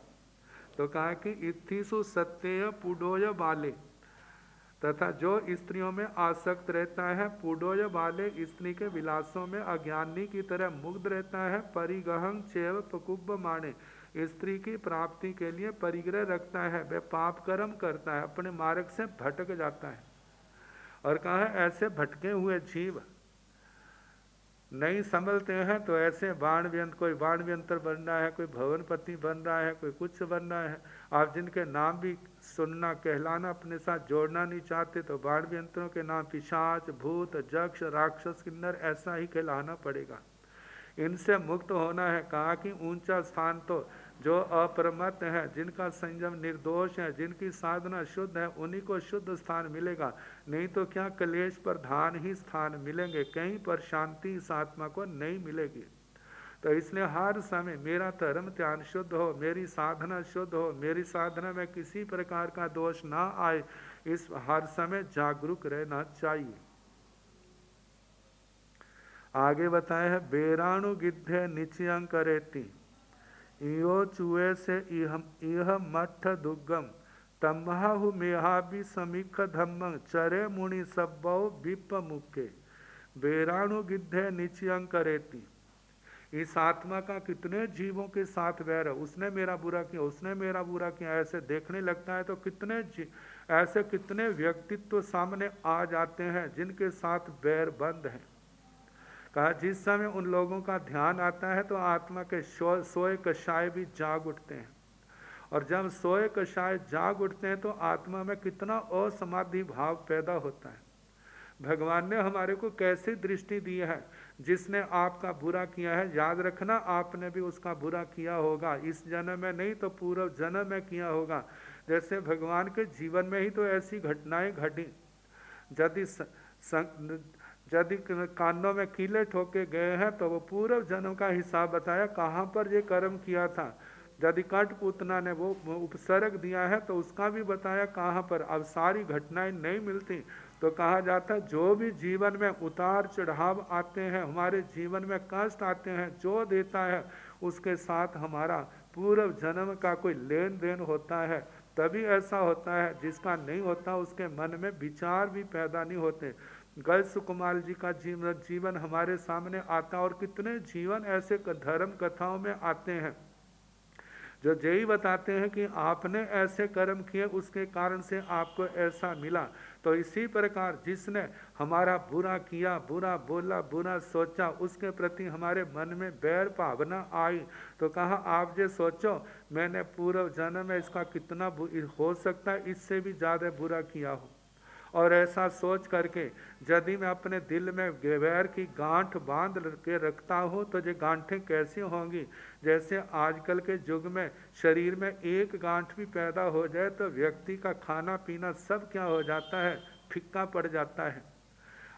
तो कहा कि इत्थिसु सत्य पुडोय बाले, तथा जो स्त्रियों में आसक्त रहता है, पुडोय बाले स्त्री के विलासों में अज्ञानी की तरह मुग्ध रहता है, परिगहं चेव पकुब्ब माने स्त्री की प्राप्ति के लिए परिग्रह रखता है, वह पाप कर्म करता है, अपने मार्ग से भटक जाता है। और कहा है ऐसे भटके हुए जीव नहीं संभलते हैं तो ऐसे बाण व्यंत्र, कोई बाण व्यंत्र बन रहा है, कोई भवनपति बन रहा है, कोई कुछ बन रहा है। आप जिनके नाम भी सुनना कहलाना अपने साथ जोड़ना नहीं चाहते तो बाण व्यंत्रों के नाम पिशाच, भूत, यक्ष, राक्षस, किन्नर ऐसा ही कहलाना पड़ेगा। इनसे मुक्त होना है। कहा कि ऊंचा स्थान तो जो अप्रमत्त है, जिनका संयम निर्दोष है, जिनकी साधना शुद्ध है, उन्हीं को शुद्ध स्थान मिलेगा। नहीं तो क्या कलेश प्रधान ही स्थान मिलेंगे, कहीं पर शांति इस आत्मा को नहीं मिलेगी। तो इसलिए हर समय मेरा धर्म ध्यान शुद्ध हो, मेरी साधना शुद्ध हो, मेरी साधना में किसी प्रकार का दोष ना आए, इस हर समय जागरूक रहना चाहिए। आगे बताया है बेराणु गिद्धे निचयं करेति इयो चुए से इह मठ दुर्गम तमहु मेहाबि समीख धम्मं चरे मुनि सब्बौ विप मुखे। बेराणु गिद्धे निचयं करेति, इस आत्मा का कितने जीवों के साथ वैर है, उसने मेरा बुरा किया, उसने मेरा बुरा किया, ऐसे देखने लगता है तो ऐसे कितने व्यक्तित्व सामने आ जाते हैं जिनके साथ वैर बंद है। कहा जिस समय उन लोगों का ध्यान आता है तो आत्मा के सोए कषाय भी जाग उठते हैं, और जब सोए कषाय जाग उठते हैं तो आत्मा में कितना असमाधि भाव पैदा होता है। भगवान ने हमारे को कैसी दृष्टि दी है, जिसने आपका बुरा किया है याद रखना आपने भी उसका बुरा किया होगा, इस जन्म में नहीं तो पूर्व जन्म में किया होगा। जैसे भगवान के जीवन में ही तो ऐसी घटनाएं घटी, यदि कानों में कीले ठोके गए हैं तो वो पूर्व जन्म का हिसाब बताया, कहाँ पर ये कर्म किया था। यदि कठपुतना ने वो उपसर्ग दिया है तो उसका भी बताया कहाँ पर। अब सारी घटनाएं नहीं मिलती तो कहा जाता है जो भी जीवन में उतार चढ़ाव आते हैं, हमारे जीवन में कष्ट आते हैं, जो देता है उसके साथ हमारा पूर्व जन्म का कोई लेन देन होता है, तभी ऐसा होता है। जिसका नहीं होता उसके मन में विचार भी पैदा नहीं होते। गल सुकुमार जी का जीवन हमारे सामने आता, और कितने जीवन ऐसे धर्म कथाओं में आते हैं जो यही बताते हैं कि आपने ऐसे कर्म किए, उसके कारण से आपको ऐसा मिला। तो इसी प्रकार जिसने हमारा बुरा किया, बुरा बोला, बुरा सोचा, उसके प्रति हमारे मन में बैर भावना आई, तो कहा आप जो सोचो मैंने पूर्व जन्म में इसका कितना हो सकता है इससे भी ज़्यादा बुरा किया हो। और ऐसा सोच करके यदि मैं अपने दिल में वैर की गांठ बांध के रखता हूँ तो ये गांठें कैसी होंगी? जैसे आजकल के युग में शरीर में एक गांठ भी पैदा हो जाए तो व्यक्ति का खाना पीना सब क्या हो जाता है, फिक्का पड़ जाता है।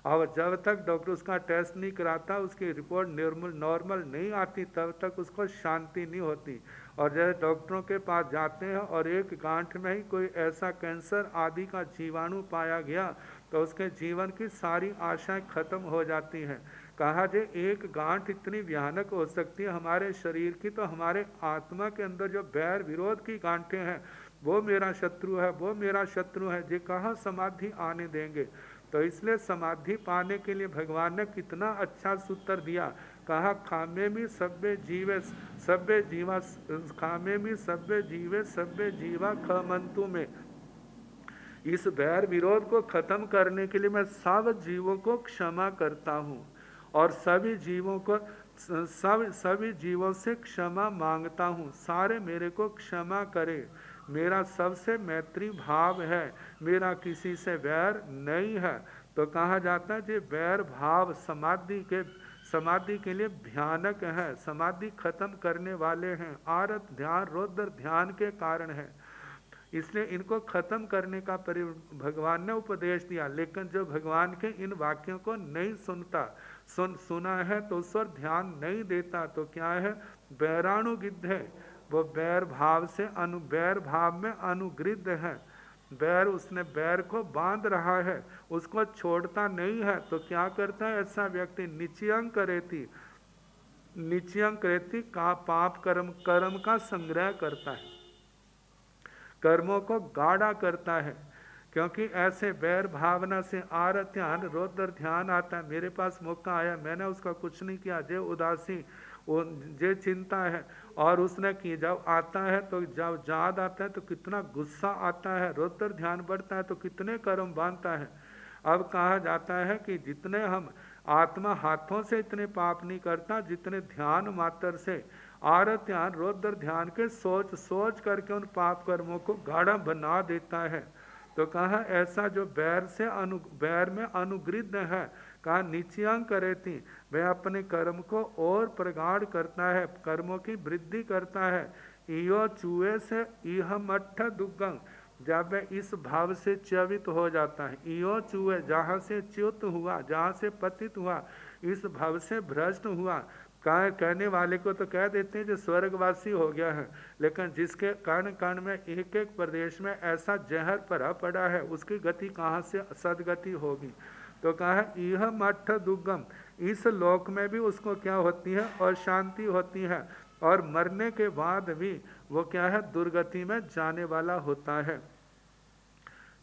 और जब तक डॉक्टर उसका टेस्ट नहीं कराता, उसकी रिपोर्ट नॉर्मल नहीं आती, तब तक उसको शांति नहीं होती। और जैसे डॉक्टरों के पास जाते हैं और एक गांठ में ही कोई ऐसा कैंसर आदि का जीवाणु पाया गया तो उसके जीवन की सारी आशाएं खत्म हो जाती हैं। कहा जे एक गांठ इतनी भयानक हो सकती है हमारे शरीर की, तो हमारे आत्मा के अंदर जो बैर विरोध की गांठें हैं, वो मेरा शत्रु है, वो मेरा शत्रु है, ये कहाँ समाधि आने देंगे। तो इसलिए समाधि पाने के लिए भगवान ने कितना अच्छा सूत्र दिया। कहा खामे में सभ्य जीवे सभ्य जीवा, खामे में सभ्य जीवे सभ्य जीवा खमंतु में। इस बैर विरोध को खत्म करने के लिए मैं सब जीवों को क्षमा करता हूँ और सभी जीवों को सभी जीवों से क्षमा मांगता हूँ। सारे मेरे को क्षमा करे, मेरा सबसे मैत्री भाव है, मेरा किसी से वैर नहीं है। तो कहा जाता है कि वैर भाव समाधि के लिए भयानक है, समाधि खत्म करने वाले हैं, आरत ध्यान रौद्र ध्यान के कारण है। इसलिए इनको खत्म करने का भगवान ने उपदेश दिया। लेकिन जो भगवान के इन वाक्यों को नहीं सुनता, सुना है तो उस पर ध्यान नहीं देता, तो क्या है, बैरानुगिद्ध है। वो बैर भाव में अनुगृद्ध है। बैर, उसने बैर को बांध रहा है, उसको छोड़ता नहीं है। तो क्या करता है ऐसा व्यक्ति? निचयं करेति का पाप कर्म का संग्रह करता है, कर्मों को गाढ़ा करता है। क्योंकि ऐसे बैर भावना से आर ध्यान रौद्र ध्यान आता है। मेरे पास मौका आया, मैंने उसका कुछ नहीं किया, जे उदासी वो जे चिंता है, और उसने की जब आता है तो जब याद आता है तो कितना गुस्सा आता है, रौद्र ध्यान बढ़ता है तो कितने कर्म बांधता है। अब कहा जाता है कि जितने हम आत्मा हाथों से इतने पाप नहीं करता जितने ध्यान मात्र से आर ध्यान रौद्र ध्यान के सोच करके उन पाप कर्मों को गाढ़ा बना देता है। तो कहा ऐसा जो बैर में अनुगृद्ध है, कहा निचयं करेति, वह अपने कर्म को और प्रगाढ़ करता है, कर्मों की वृद्धि करता है। इयो चूहे से इह मठ दुग्गं, जब वह इस भाव से च्यवित हो जाता है। इयो चूहे, जहाँ से च्युत हुआ, जहाँ से पतित हुआ, इस भाव से भ्रष्ट हुआ। कहने वाले को तो कह देते हैं जो स्वर्गवासी हो गया है, लेकिन जिसके कण कण में एक एक प्रदेश में ऐसा जहर भरा पड़ा है, उसकी गति कहाँ से सदगति होगी। तो कहा यह मठ दुर्गम, इस लोक में भी उसको क्या होती है, और शांति होती है, और मरने के बाद भी वो क्या है, दुर्गति में जाने वाला होता है।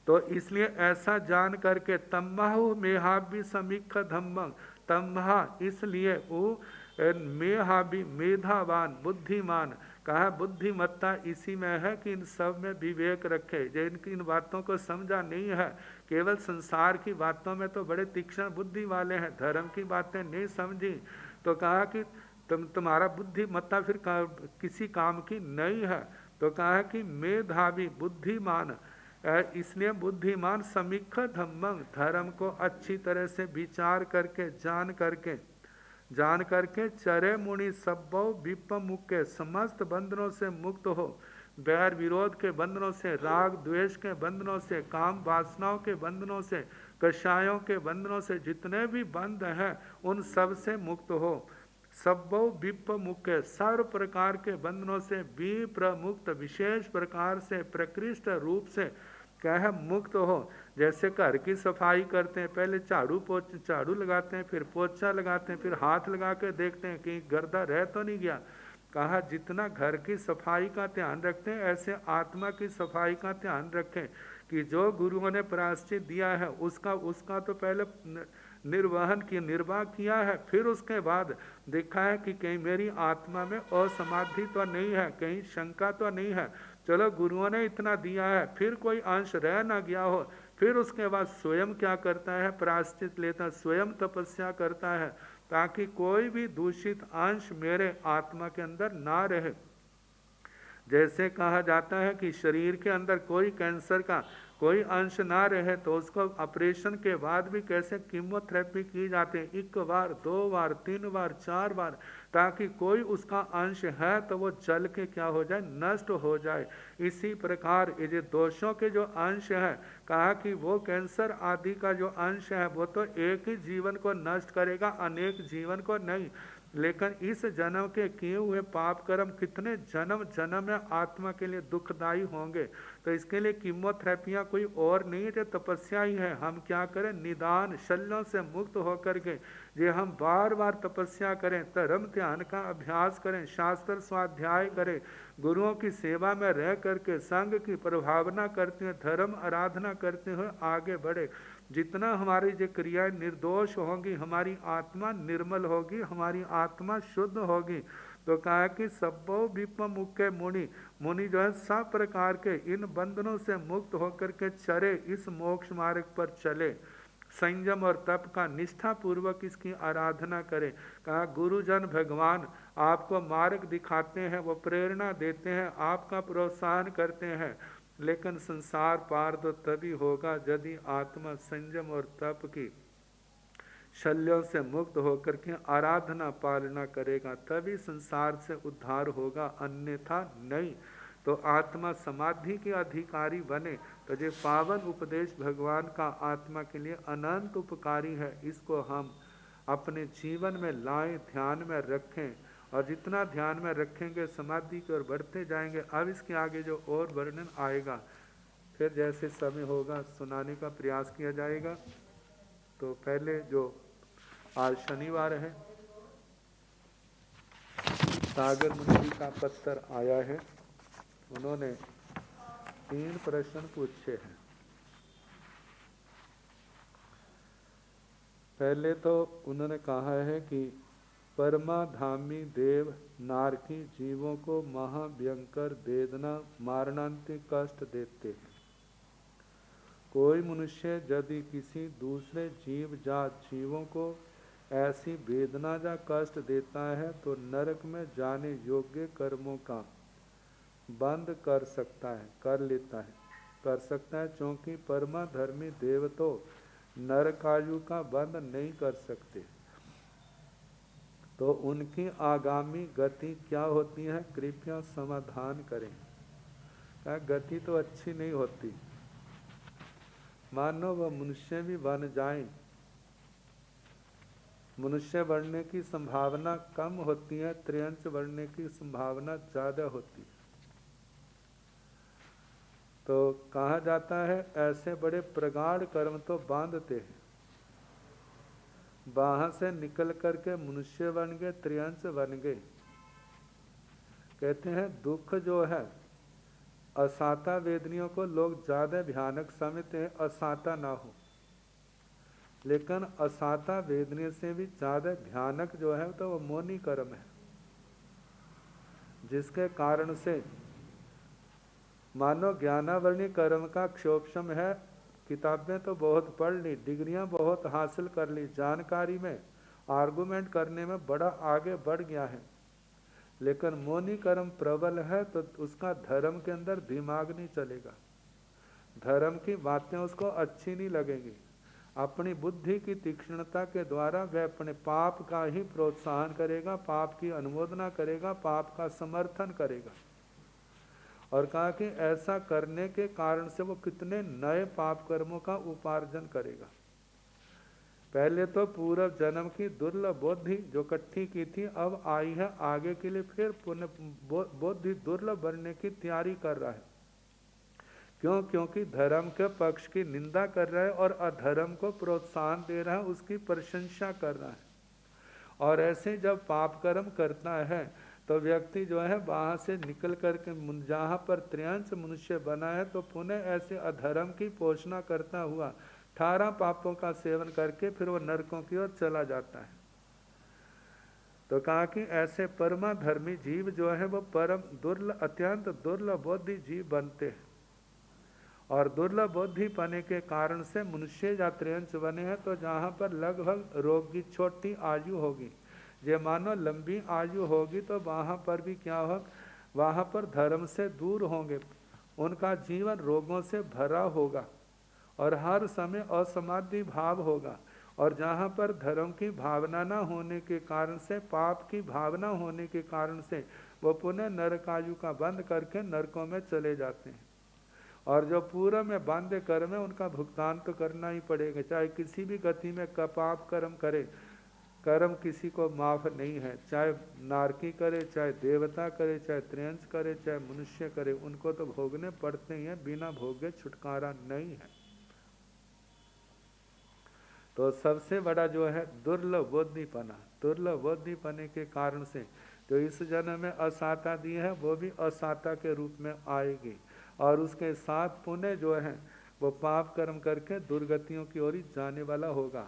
तो इसलिए ऐसा जान करके तम्बाहु मेहाबी समीख धम्मं, तम्हा इसलिए वो मेहाबी मेधावान बुद्धिमान, कहा बुद्धिमत्ता इसी में है कि इन सब में विवेक रखे। जिनकी इन बातों को समझा नहीं है, केवल संसार की बातों में तो बड़े तीक्ष्ण बुद्धि वाले हैं, धर्म की बातें नहीं समझी, तो कहा कि तुम्हारा बुद्धिमत्ता फिर किसी काम की नहीं है। तो कहा कि मेधावी बुद्धिमान, इसलिए बुद्धिमान समीख धम्मं, धर्म को अच्छी तरह से विचार करके जान करके चरे मुनि सब्बौ विप मुक्के, समस्त बंधनों से मुक्त हो, बैर विरोध के बंधनों से, राग द्वेष के बंधनों से, काम वासनाओं के बंधनों से, कषायों के बंधनों से, जितने भी बंध हैं उन सब से मुक्त हो। सब्बौ विप मुक्के, सर्व प्रकार के बंधनों से विप्रमुक्त, विशेष प्रकार से प्रकृष्ट रूप से क्या है, मुक्त हो। जैसे घर की सफाई करते हैं, पहले झाड़ू लगाते हैं, फिर पोछा लगाते हैं, फिर हाथ लगा के देखते हैं कि गर्दा रह तो नहीं गया। कहा जितना घर की सफाई का ध्यान रखते हैं ऐसे आत्मा की सफाई का ध्यान रखें, कि जो गुरुओं ने प्रायश्चित दिया है उसका तो पहले निर्वाह किया है, फिर उसके बाद देखा है कि कहीं मेरी आत्मा में असमाधि तो नहीं है, कहीं शंका तो नहीं है। चलो गुरुओं ने इतना दिया है, फिर कोई अंश रह ना गया हो, फिर उसके बाद स्वयं क्या करता है, प्रायश्चित लेता, स्वयं तपस्या करता है ताकि कोई भी दूषित अंश मेरे आत्मा के अंदर ना रहे। जैसे कहा जाता है कि शरीर के अंदर कोई कैंसर का कोई अंश ना रहे तो उसको ऑपरेशन के बाद भी कैसे कीमोथेरेपी की जाती है, 1 बार 2 बार 3 बार 4 बार, ताकि कोई उसका अंश है तो वो जल के क्या हो जाए, नष्ट हो जाए। इसी प्रकार ये जो दोषों के जो अंश है, कहा कि वो कैंसर आदि का जो अंश है वो तो एक ही जीवन को नष्ट करेगा, अनेक जीवन को नहीं। लेकिन इस जन्म के किए हुए पाप कर्म कितने जन्म जन्म में आत्मा के लिए दुखदायी होंगे। तो इसके लिए कीमोथेरेपियाँ कोई और नहीं है, तपस्या ही है। हम क्या करें, निदान शल्यों से मुक्त होकर के ये हम बार बार तपस्या करें, धर्म ध्यान का अभ्यास करें, शास्त्र स्वाध्याय करें, गुरुओं की सेवा में रह करके संघ की प्रभावना करते हुए धर्म आराधना करते हुए आगे बढ़े। जितना हमारी जो क्रियाएं निर्दोष होंगी, हमारी आत्मा निर्मल होगी, हमारी आत्मा शुद्ध होगी। तो कहा कि सब्बो विप मुख्य मुनि, मुनि जो है सब प्रकार के इन बंधनों से मुक्त होकर के चरे, इस मोक्ष मार्ग पर चले, संयम और तप का निष्ठा पूर्वक इसकी आराधना करें। कहा गुरुजन भगवान आपको मार्ग दिखाते हैं, वो प्रेरणा देते हैं, आपका प्रोत्साहन करते हैं, लेकिन संसार पार तो तभी होगा यदि आत्मा संयम और तप की शल्यों से मुक्त होकर के आराधना पालना करेगा, तभी संसार से उद्धार होगा, अन्यथा नहीं। तो आत्मा समाधि के अधिकारी बने तो ये पावन उपदेश भगवान का आत्मा के लिए अनंत उपकारी है। इसको हम अपने जीवन में लाएं, ध्यान में रखें, और जितना ध्यान में रखेंगे समाधि की ओर बढ़ते जाएंगे। अब इसके आगे जो और वर्णन आएगा फिर जैसे समय होगा सुनाने का प्रयास किया जाएगा। तो पहले जो आज शनिवार है, सागर मुनि जी का पत्र आया है, उन्होंने 3 प्रश्न पूछे हैं। पहले तो उन्होंने कहा है कि परमाधामी देव नारकी जीवों को महाभयंकर वेदना मारणांतिक कष्ट देते हैं। कोई मनुष्य यदि किसी दूसरे जीव जात जीवों को ऐसी वेदना या कष्ट देता है तो नरक में जाने योग्य कर्मों का बंद कर सकता है, कर सकता है, क्योंकि परमाधर्मी देव तो नरकायु का बंद नहीं कर सकते। तो उनकी आगामी गति क्या होती है, कृपया समाधान करें। गति तो अच्छी नहीं होती। मानो वह मनुष्य भी बन जाए, मनुष्य बनने की संभावना कम होती है, त्रियंश बनने की संभावना ज्यादा होती है। तो कहा जाता है ऐसे बड़े प्रगाढ़ कर्म तो बांधते हैं, वहां से निकल करके मनुष्य बन गए, त्रियंश बन गए। कहते हैं दुख जो है असाता वेदनियों को लोग ज्यादा भयानक समझते हैं, असाता ना हो, लेकिन असाता वेदनी से भी ज्यादा भयानक जो है तो वो मौनी कर्म है, जिसके कारण से मानो ज्ञानावरणी कर्म का क्षोभम है। किताबें तो बहुत पढ़ ली, डिग्रियां बहुत हासिल कर ली, जानकारी में आर्गुमेंट करने में बड़ा आगे बढ़ गया है, लेकिन मौनी कर्म प्रबल है तो उसका धर्म के अंदर दिमाग नहीं चलेगा, धर्म की बातें उसको अच्छी नहीं लगेंगी। अपनी बुद्धि की तीक्ष्णता के द्वारा वह अपने पाप का ही प्रोत्साहन करेगा, पाप की अनुमोदना करेगा, पाप का समर्थन करेगा। और कहा कि ऐसा करने के कारण से वो कितने नए पाप कर्मों का उपार्जन करेगा। पहले तो पूर्व जन्म की दुर्लभ बुद्धि जो इकट्ठी की थी अब आई है, आगे के लिए फिर पुनः बुद्धि दुर्लभ बनने की तैयारी कर रहा है। क्यों? क्योंकि धर्म के पक्ष की निंदा कर रहा है और अधर्म को प्रोत्साहन दे रहा है, उसकी प्रशंसा कर रहा है। और ऐसे जब पाप कर्म करता है तो व्यक्ति जो है वहाँ से निकल करके जहाँ पर त्रियांश मनुष्य बना है तो पुनः ऐसे अधर्म की पोषणा करता हुआ 18 पापों का सेवन करके फिर वो नरकों की ओर चला जाता है। तो कहा कि ऐसे परमा धर्मी जीव जो है वो परम दुर्लभ, अत्यंत दुर्लभ बुद्धि जीव बनते हैं। और दुर्लभ बुद्धि पाने के कारण से मनुष्य या त्रियंश बने हैं। तो जहाँ पर लगभग रोग की छोटी आयु होगी, ये मानो लंबी आयु होगी, तो वहाँ पर भी क्या होगा, वहाँ पर धर्म से दूर होंगे, उनका जीवन रोगों से भरा होगा और हर समय असमाधि भाव होगा। और जहाँ पर धर्म की भावना न होने के कारण से, पाप की भावना होने के कारण से वो पुनः नरकायु का बंद करके नरकों में चले जाते हैं। और जो पूर्व में बांधे कर्म है उनका भुगतान तो करना ही पड़ेगा, चाहे किसी भी गति में पाप कर्म करे, कर्म किसी को माफ नहीं है, चाहे नारकी करे, चाहे देवता करे, चाहे त्रियंश करे, चाहे मनुष्य करे, उनको तो भोगने पड़ते ही हैं, बिना भोगे छुटकारा नहीं है। तो सबसे बड़ा जो है दुर्लभ बुद्धिपना, दुर्लभ बुद्धिपने के कारण से जो इस जन्म में असाता दी है वो भी असाता के रूप में आएगी, और उसके साथ पुण्य जो है वो पाप कर्म करके दुर्गतियों की ओर जाने वाला होगा।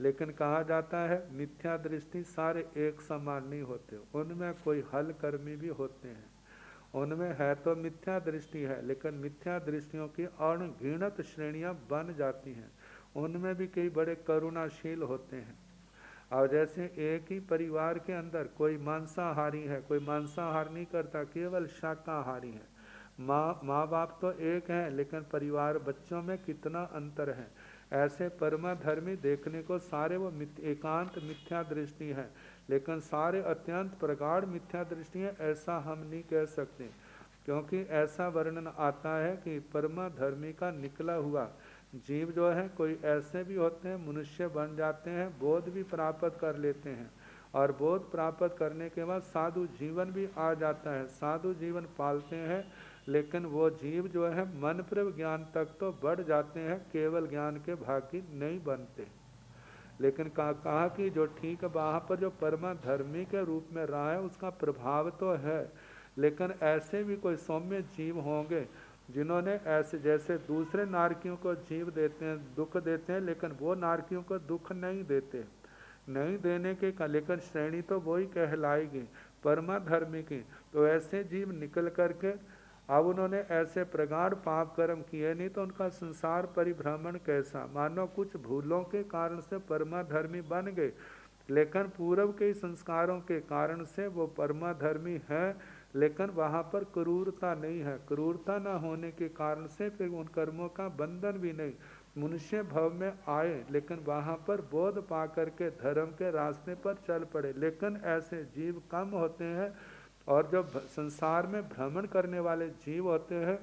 लेकिन कहा जाता है मिथ्या दृष्टि सारे एक समान नहीं होते, उनमें कोई हल कर्मी भी होते हैं, उनमें है तो मिथ्या दृष्टि है, लेकिन मिथ्या दृष्टियों की अनगिनत श्रेणियां बन जाती हैं, उनमें भी कई बड़े करुणाशील होते हैं। और जैसे एक ही परिवार के अंदर कोई मांसाहारी है, कोई मांसाहार नहीं करता, केवल शाकाहारी है, माँ बाप तो एक हैं लेकिन परिवार बच्चों में कितना अंतर है। ऐसे परमा धर्मी देखने को सारे वो एकांत मिथ्या दृष्टि है, लेकिन सारे अत्यंत प्रगाढ़ मिथ्या दृष्टि है, ऐसा हम नहीं कह सकते, क्योंकि ऐसा वर्णन आता है कि परमा धर्मी का निकला हुआ जीव जो है, कोई ऐसे भी होते हैं मनुष्य बन जाते हैं, बोध भी प्राप्त कर लेते हैं, और बोध प्राप्त करने के बाद साधु जीवन भी आ जाता है, साधु जीवन पालते हैं, लेकिन वो जीव जो है मन प्रव ज्ञान तक तो बढ़ जाते हैं, केवल ज्ञान के भागी नहीं बनते। लेकिन कहा कि जो ठीक वहाँ पर जो परमा धर्मी के रूप में रहा है उसका प्रभाव तो है, लेकिन ऐसे भी कोई सौम्य जीव होंगे जिन्होंने ऐसे जैसे दूसरे नारकियों को जीव देते हैं, दुख देते हैं, लेकिन वो नारकियों को दुख नहीं देते, नहीं देने के लेकिन श्रेणी तो वही कहलाएगी परमा धर्मी की। तो ऐसे जीव निकल करके अब उन्होंने ऐसे प्रगाढ़ पाप कर्म किए नहीं, तो उनका संसार परिभ्रमण कैसा, मानो कुछ भूलों के कारण से परमा धर्मी बन गए, लेकिन पूर्व के संस्कारों के कारण से वो परमा धर्मी है, लेकिन वहाँ पर क्रूरता नहीं है, क्रूरता न होने के कारण से फिर उन कर्मों का बंधन भी नहीं, मनुष्य भव में आए लेकिन वहाँ पर बोध पा करके धर्म के रास्ते पर चल पड़े। लेकिन ऐसे जीव कम होते हैं, और जो संसार में भ्रमण करने वाले जीव होते हैं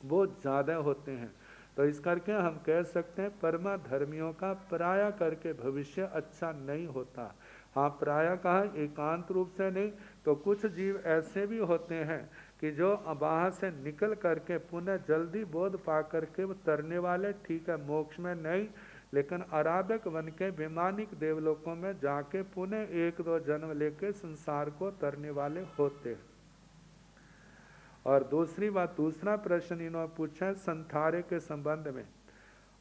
वो ज़्यादा होते हैं। तो इस करके हम कह सकते हैं परमा धर्मियों का प्राय करके भविष्य अच्छा नहीं होता। हाँ, प्राय कहा एकांत रूप से नहीं, तो कुछ जीव ऐसे भी होते हैं कि जो बाहर से निकल करके पुनः जल्दी बोध पा करके वो तरने वाले, ठीक है मोक्ष में नहीं, लेकिन आराधक बन के विमानिक देवलोकों में जाके पुनः एक दो जन्म लेके संसार को तरने वाले होते हैं। और दूसरी बात, दूसरा प्रश्न इन्होंने पूछा है संथारे के संबंध में,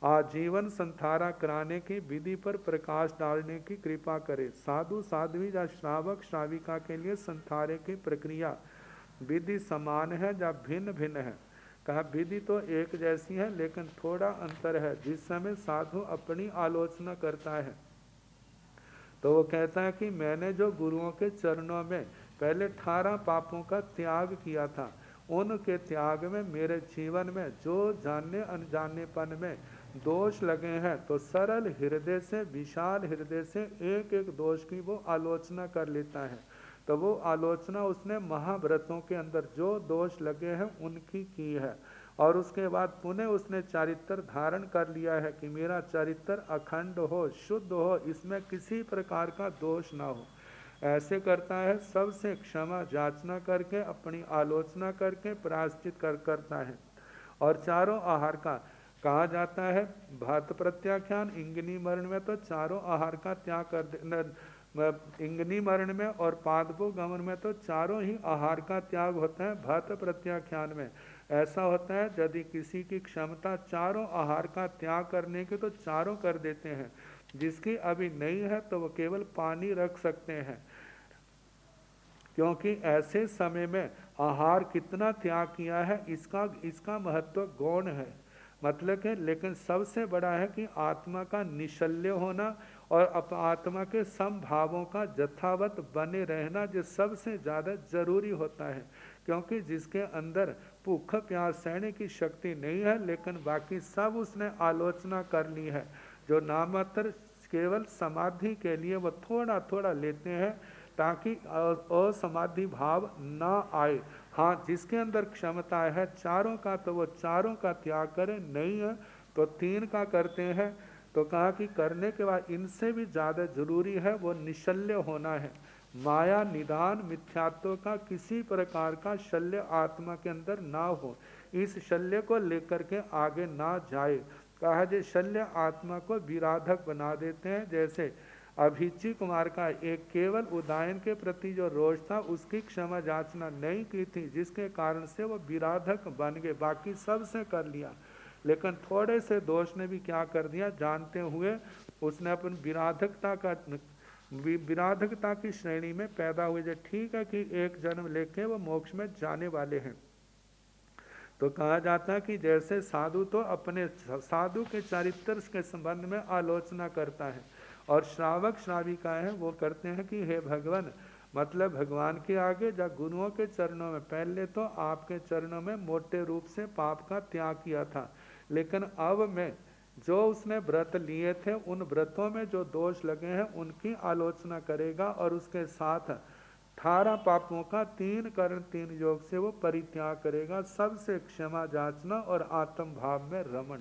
आजीवन संथारा कराने की विधि पर प्रकाश डालने की कृपा करे। साधु साध्वी या श्रावक श्राविका के लिए संथारे की प्रक्रिया विधि समान है या भिन्न भिन्न है? कहा विधि तो एक जैसी है, लेकिन थोड़ा अंतर है। जिस समय साधु अपनी आलोचना करता है तो वो कहता है कि मैंने जो गुरुओं के चरणों में पहले 18 पापों का त्याग किया था, उनके त्याग में मेरे जीवन में जो जानने अनजानेपन में दोष लगे हैं, तो सरल हृदय से, विशाल हृदय से एक एक दोष की वो आलोचना कर लेता है। तो वो आलोचना उसने महाव्रतों के अंदर जो दोष लगे हैं उनकी की है, और उसके बाद पुनः उसने चारित्र धारण कर लिया है कि मेरा चरित्र अखंड हो, शुद्ध हो, इसमें किसी प्रकार का दोष ना हो। ऐसे करता है, सबसे क्षमा याचना करके, अपनी आलोचना करके प्रायश्चित करता है। और चारों आहार का कहा जाता है, भात प्रत्याख्यान इंगिनी मरण में तो चारों आहार का त्याग कर इंगनी मरण में और पादपो गमन में तो चारों ही आहार का त्याग होता है। भत प्रत्याख्यान में ऐसा होता है, यदि किसी की क्षमता चारों आहार का त्याग करने की तो चारों कर देते हैं, जिसकी अभी नहीं है तो वो केवल पानी रख सकते हैं, क्योंकि ऐसे समय में आहार कितना त्याग किया है इसका महत्व गौण है। मतलब कि लेकिन सबसे बड़ा है कि आत्मा का निशल्य होना और आत्मा के समभावों का यथावत बने रहना, जो सबसे ज़्यादा जरूरी होता है। क्योंकि जिसके अंदर भूख प्यास सहने की शक्ति नहीं है, लेकिन बाकी सब उसने आलोचना कर ली है, जो नामात्र केवल समाधि के लिए वो थोड़ा थोड़ा लेते हैं ताकि असमाधि भाव ना आए। हाँ, जिसके अंदर क्षमता है चारों का तो वो चारों का त्याग करे, नहीं है तो तीन का करते हैं। तो कहा कि करने के बाद इनसे भी ज़्यादा जरूरी है वो निशल्य होना है। माया निदान मिथ्यात्व का किसी प्रकार का शल्य आत्मा के अंदर ना हो, इस शल्य को लेकर के आगे ना जाए। कहा जे शल्य आत्मा को विराधक बना देते हैं। जैसे अभिची कुमार का एक केवल उदायन के प्रति जो रोष था, उसकी क्षमा याचना नहीं की थी, जिसके कारण से वो विराधक बन गए। बाकी सब से कर लिया, लेकिन थोड़े से दोष ने भी क्या कर दिया, जानते हुए उसने अपन विराधकता की श्रेणी में पैदा हुए। जो ठीक है कि एक जन्म लेके वो मोक्ष में जाने वाले हैं। तो कहा जाता है कि जैसे साधु तो अपने साधु के चरित्र के संबंध में आलोचना करता है, और श्रावक श्राविकाएं हैं वो करते हैं कि हे भगवान, मतलब भगवान के आगे या गुरुओं के चरणों में, पहले तो आपके चरणों में मोटे रूप से पाप का त्याग किया था, लेकिन अब मैं जो उसने व्रत लिए थे उन व्रतों में जो दोष लगे हैं उनकी आलोचना करेगा, और उसके साथ 18 पापों का 3 कर्ण 3 योग से वो परित्याग करेगा। सबसे क्षमा जाचना और आत्म भाव में रमण,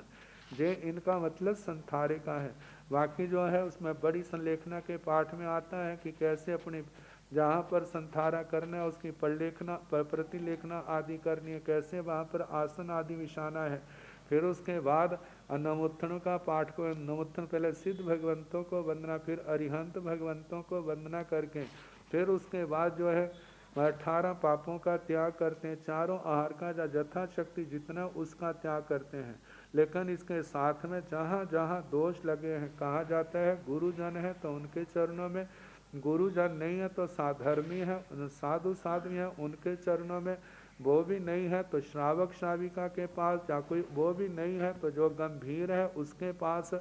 ये इनका मतलब संथारे का है। बाकी जो है उसमें बड़ी संलेखना के पाठ में आता है कि कैसे अपनी जहाँ पर संथारा करना है उसकी प्रतिलेखना आदि करनी है, कैसे वहाँ पर आसन आदि विछाना है। फिर उसके बाद नमोत्थनों का पाठ को, नमोत्थन पहले सिद्ध भगवंतों को वंदना, फिर अरिहंत भगवंतों को वंदना करके फिर उसके बाद जो है 18 पापों का त्याग करते हैं, चारों आहार का यथाशक्ति जितना उसका त्याग करते हैं। लेकिन इसके साथ में जहाँ जहाँ दोष लगे हैं, कहा जाता है गुरुजन है तो उनके चरणों में, गुरुजन नहीं है तो साधर्मी है, साधु साध्वी है उनके चरणों में, वो भी नहीं है तो श्रावक श्राविका के पास, या कोई वो भी नहीं है तो जो गंभीर है उसके पास,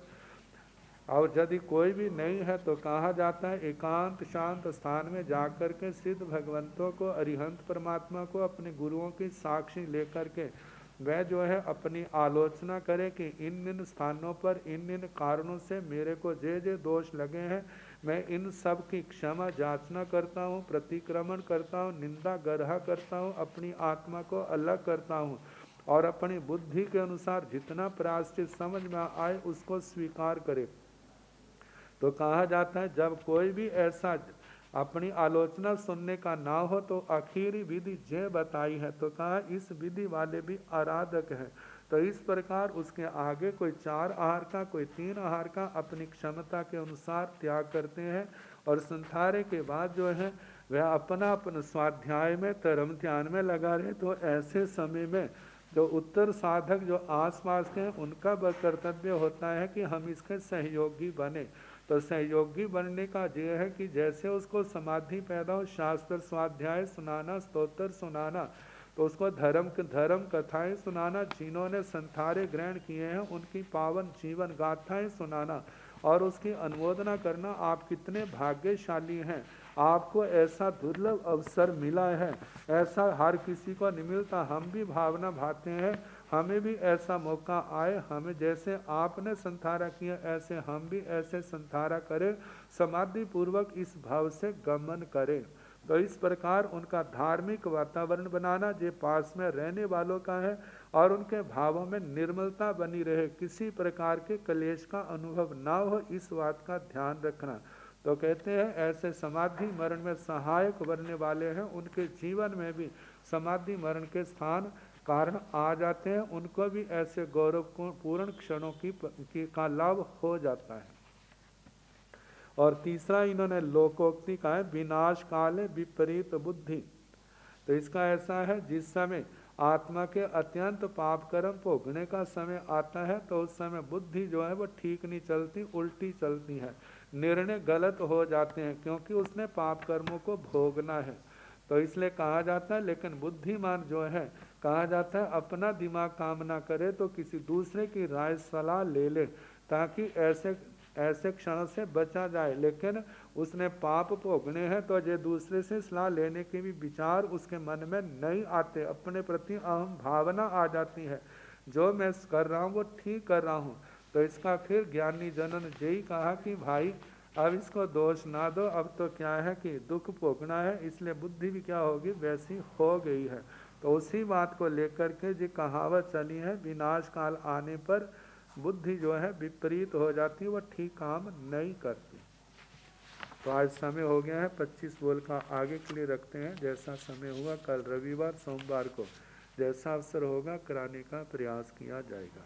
और यदि कोई भी नहीं है तो कहा जाता है एकांत शांत स्थान में जाकर के सिद्ध भगवंतों को, अरिहंत परमात्मा को अपने गुरुओं की साक्षी लेकर के वह जो है अपनी आलोचना करे कि इन इन स्थानों पर इन इन कारणों से मेरे को जे दोष लगे हैं, मैं इन सब की क्षमा याचना करता हूँ, प्रतिक्रमण करता हूँ, निंदा गर्हा करता हूँ, अपनी आत्मा को अलग करता हूँ, और अपनी बुद्धि के अनुसार जितना प्रायश्चित समझ में आए उसको स्वीकार करे। तो कहा जाता है जब कोई भी ऐसा अपनी आलोचना सुनने का ना हो तो आखिरी विधि जे बताई है, तो कहा इस विधि वाले भी आराधक है। तो इस प्रकार उसके आगे कोई 4 आहार का, कोई 3 आहार का अपनी क्षमता के अनुसार त्याग करते हैं, और संथारे के बाद जो है वह अपना स्वाध्याय में धर्म ध्यान में लगा रहे। तो ऐसे समय में जो उत्तर साधक जो आसपास के हैं उनका कर्तव्य होता है कि हम इसके सहयोगी बने। तो सहयोगी बनने का ये है कि जैसे उसको समाधि पैदा हो, शास्त्र स्वाध्याय सुनाना, स्तोत्र सुनाना, तो उसको धर्म कथाएं सुनाना, जिन्होंने संथारे ग्रहण किए हैं उनकी पावन जीवन गाथाएं सुनाना, और उसकी अनुमोदना करना। आप कितने भाग्यशाली हैं, आपको ऐसा दुर्लभ अवसर मिला है, ऐसा हर किसी को नहीं मिलता। हम भी भावना भाते हैं, हमें भी ऐसा मौका आए, हमें जैसे आपने संथारा किया ऐसे हम भी ऐसे संथारा करें, समाधि पूर्वक इस भाव से गमन करें। तो इस प्रकार उनका धार्मिक वातावरण बनाना जो पास में रहने वालों का है, और उनके भावों में निर्मलता बनी रहे, किसी प्रकार के क्लेश का अनुभव ना हो, इस बात का ध्यान रखना। तो कहते हैं ऐसे समाधि मरण में सहायक बनने वाले हैं, उनके जीवन में भी समाधि मरण के स्थान कारण आ जाते हैं, उनको भी ऐसे गौरवपूर्ण क्षणों का लाभ हो जाता है। और तीसरा इन्होंने लोकोक्ति का है, विनाश काले विपरीत बुद्धि। तो इसका ऐसा है, जिस समय आत्मा के अत्यंत पाप कर्म भोगने का समय आता है तो उस समय बुद्धि जो है वो ठीक नहीं चलती, उल्टी चलती है, निर्णय गलत हो जाते हैं, क्योंकि उसने पाप कर्मों को भोगना है। तो इसलिए कहा जाता है, लेकिन बुद्धिमान जो है, कहा जाता है अपना दिमाग काम ना करे तो किसी दूसरे की राय सलाह ले ले, ताकि ऐसे ऐसे क्षण से बचा जाए। लेकिन उसने पाप भोगने हैं तो ये दूसरे से सलाह लेने के भी विचार उसके मन में नहीं आते, अपने प्रति अहम भावना आ जाती है, जो मैं कर रहा हूँ वो ठीक कर रहा हूँ। तो इसका फिर ज्ञानी जनन यही कहा कि भाई अब इसको दोष ना दो, अब तो क्या है कि दुख भोगना है, इसलिए बुद्धि भी क्या होगी, वैसी हो गई है। तो उसी बात को लेकर के जो कहावत चली है, विनाश काल आने पर बुद्धि जो है विपरीत हो जाती है, वह ठीक काम नहीं करती। तो आज समय हो गया है, 25 बोल का आगे के लिए रखते हैं, जैसा समय हुआ कल रविवार सोमवार को जैसा अवसर होगा कराने का प्रयास किया जाएगा।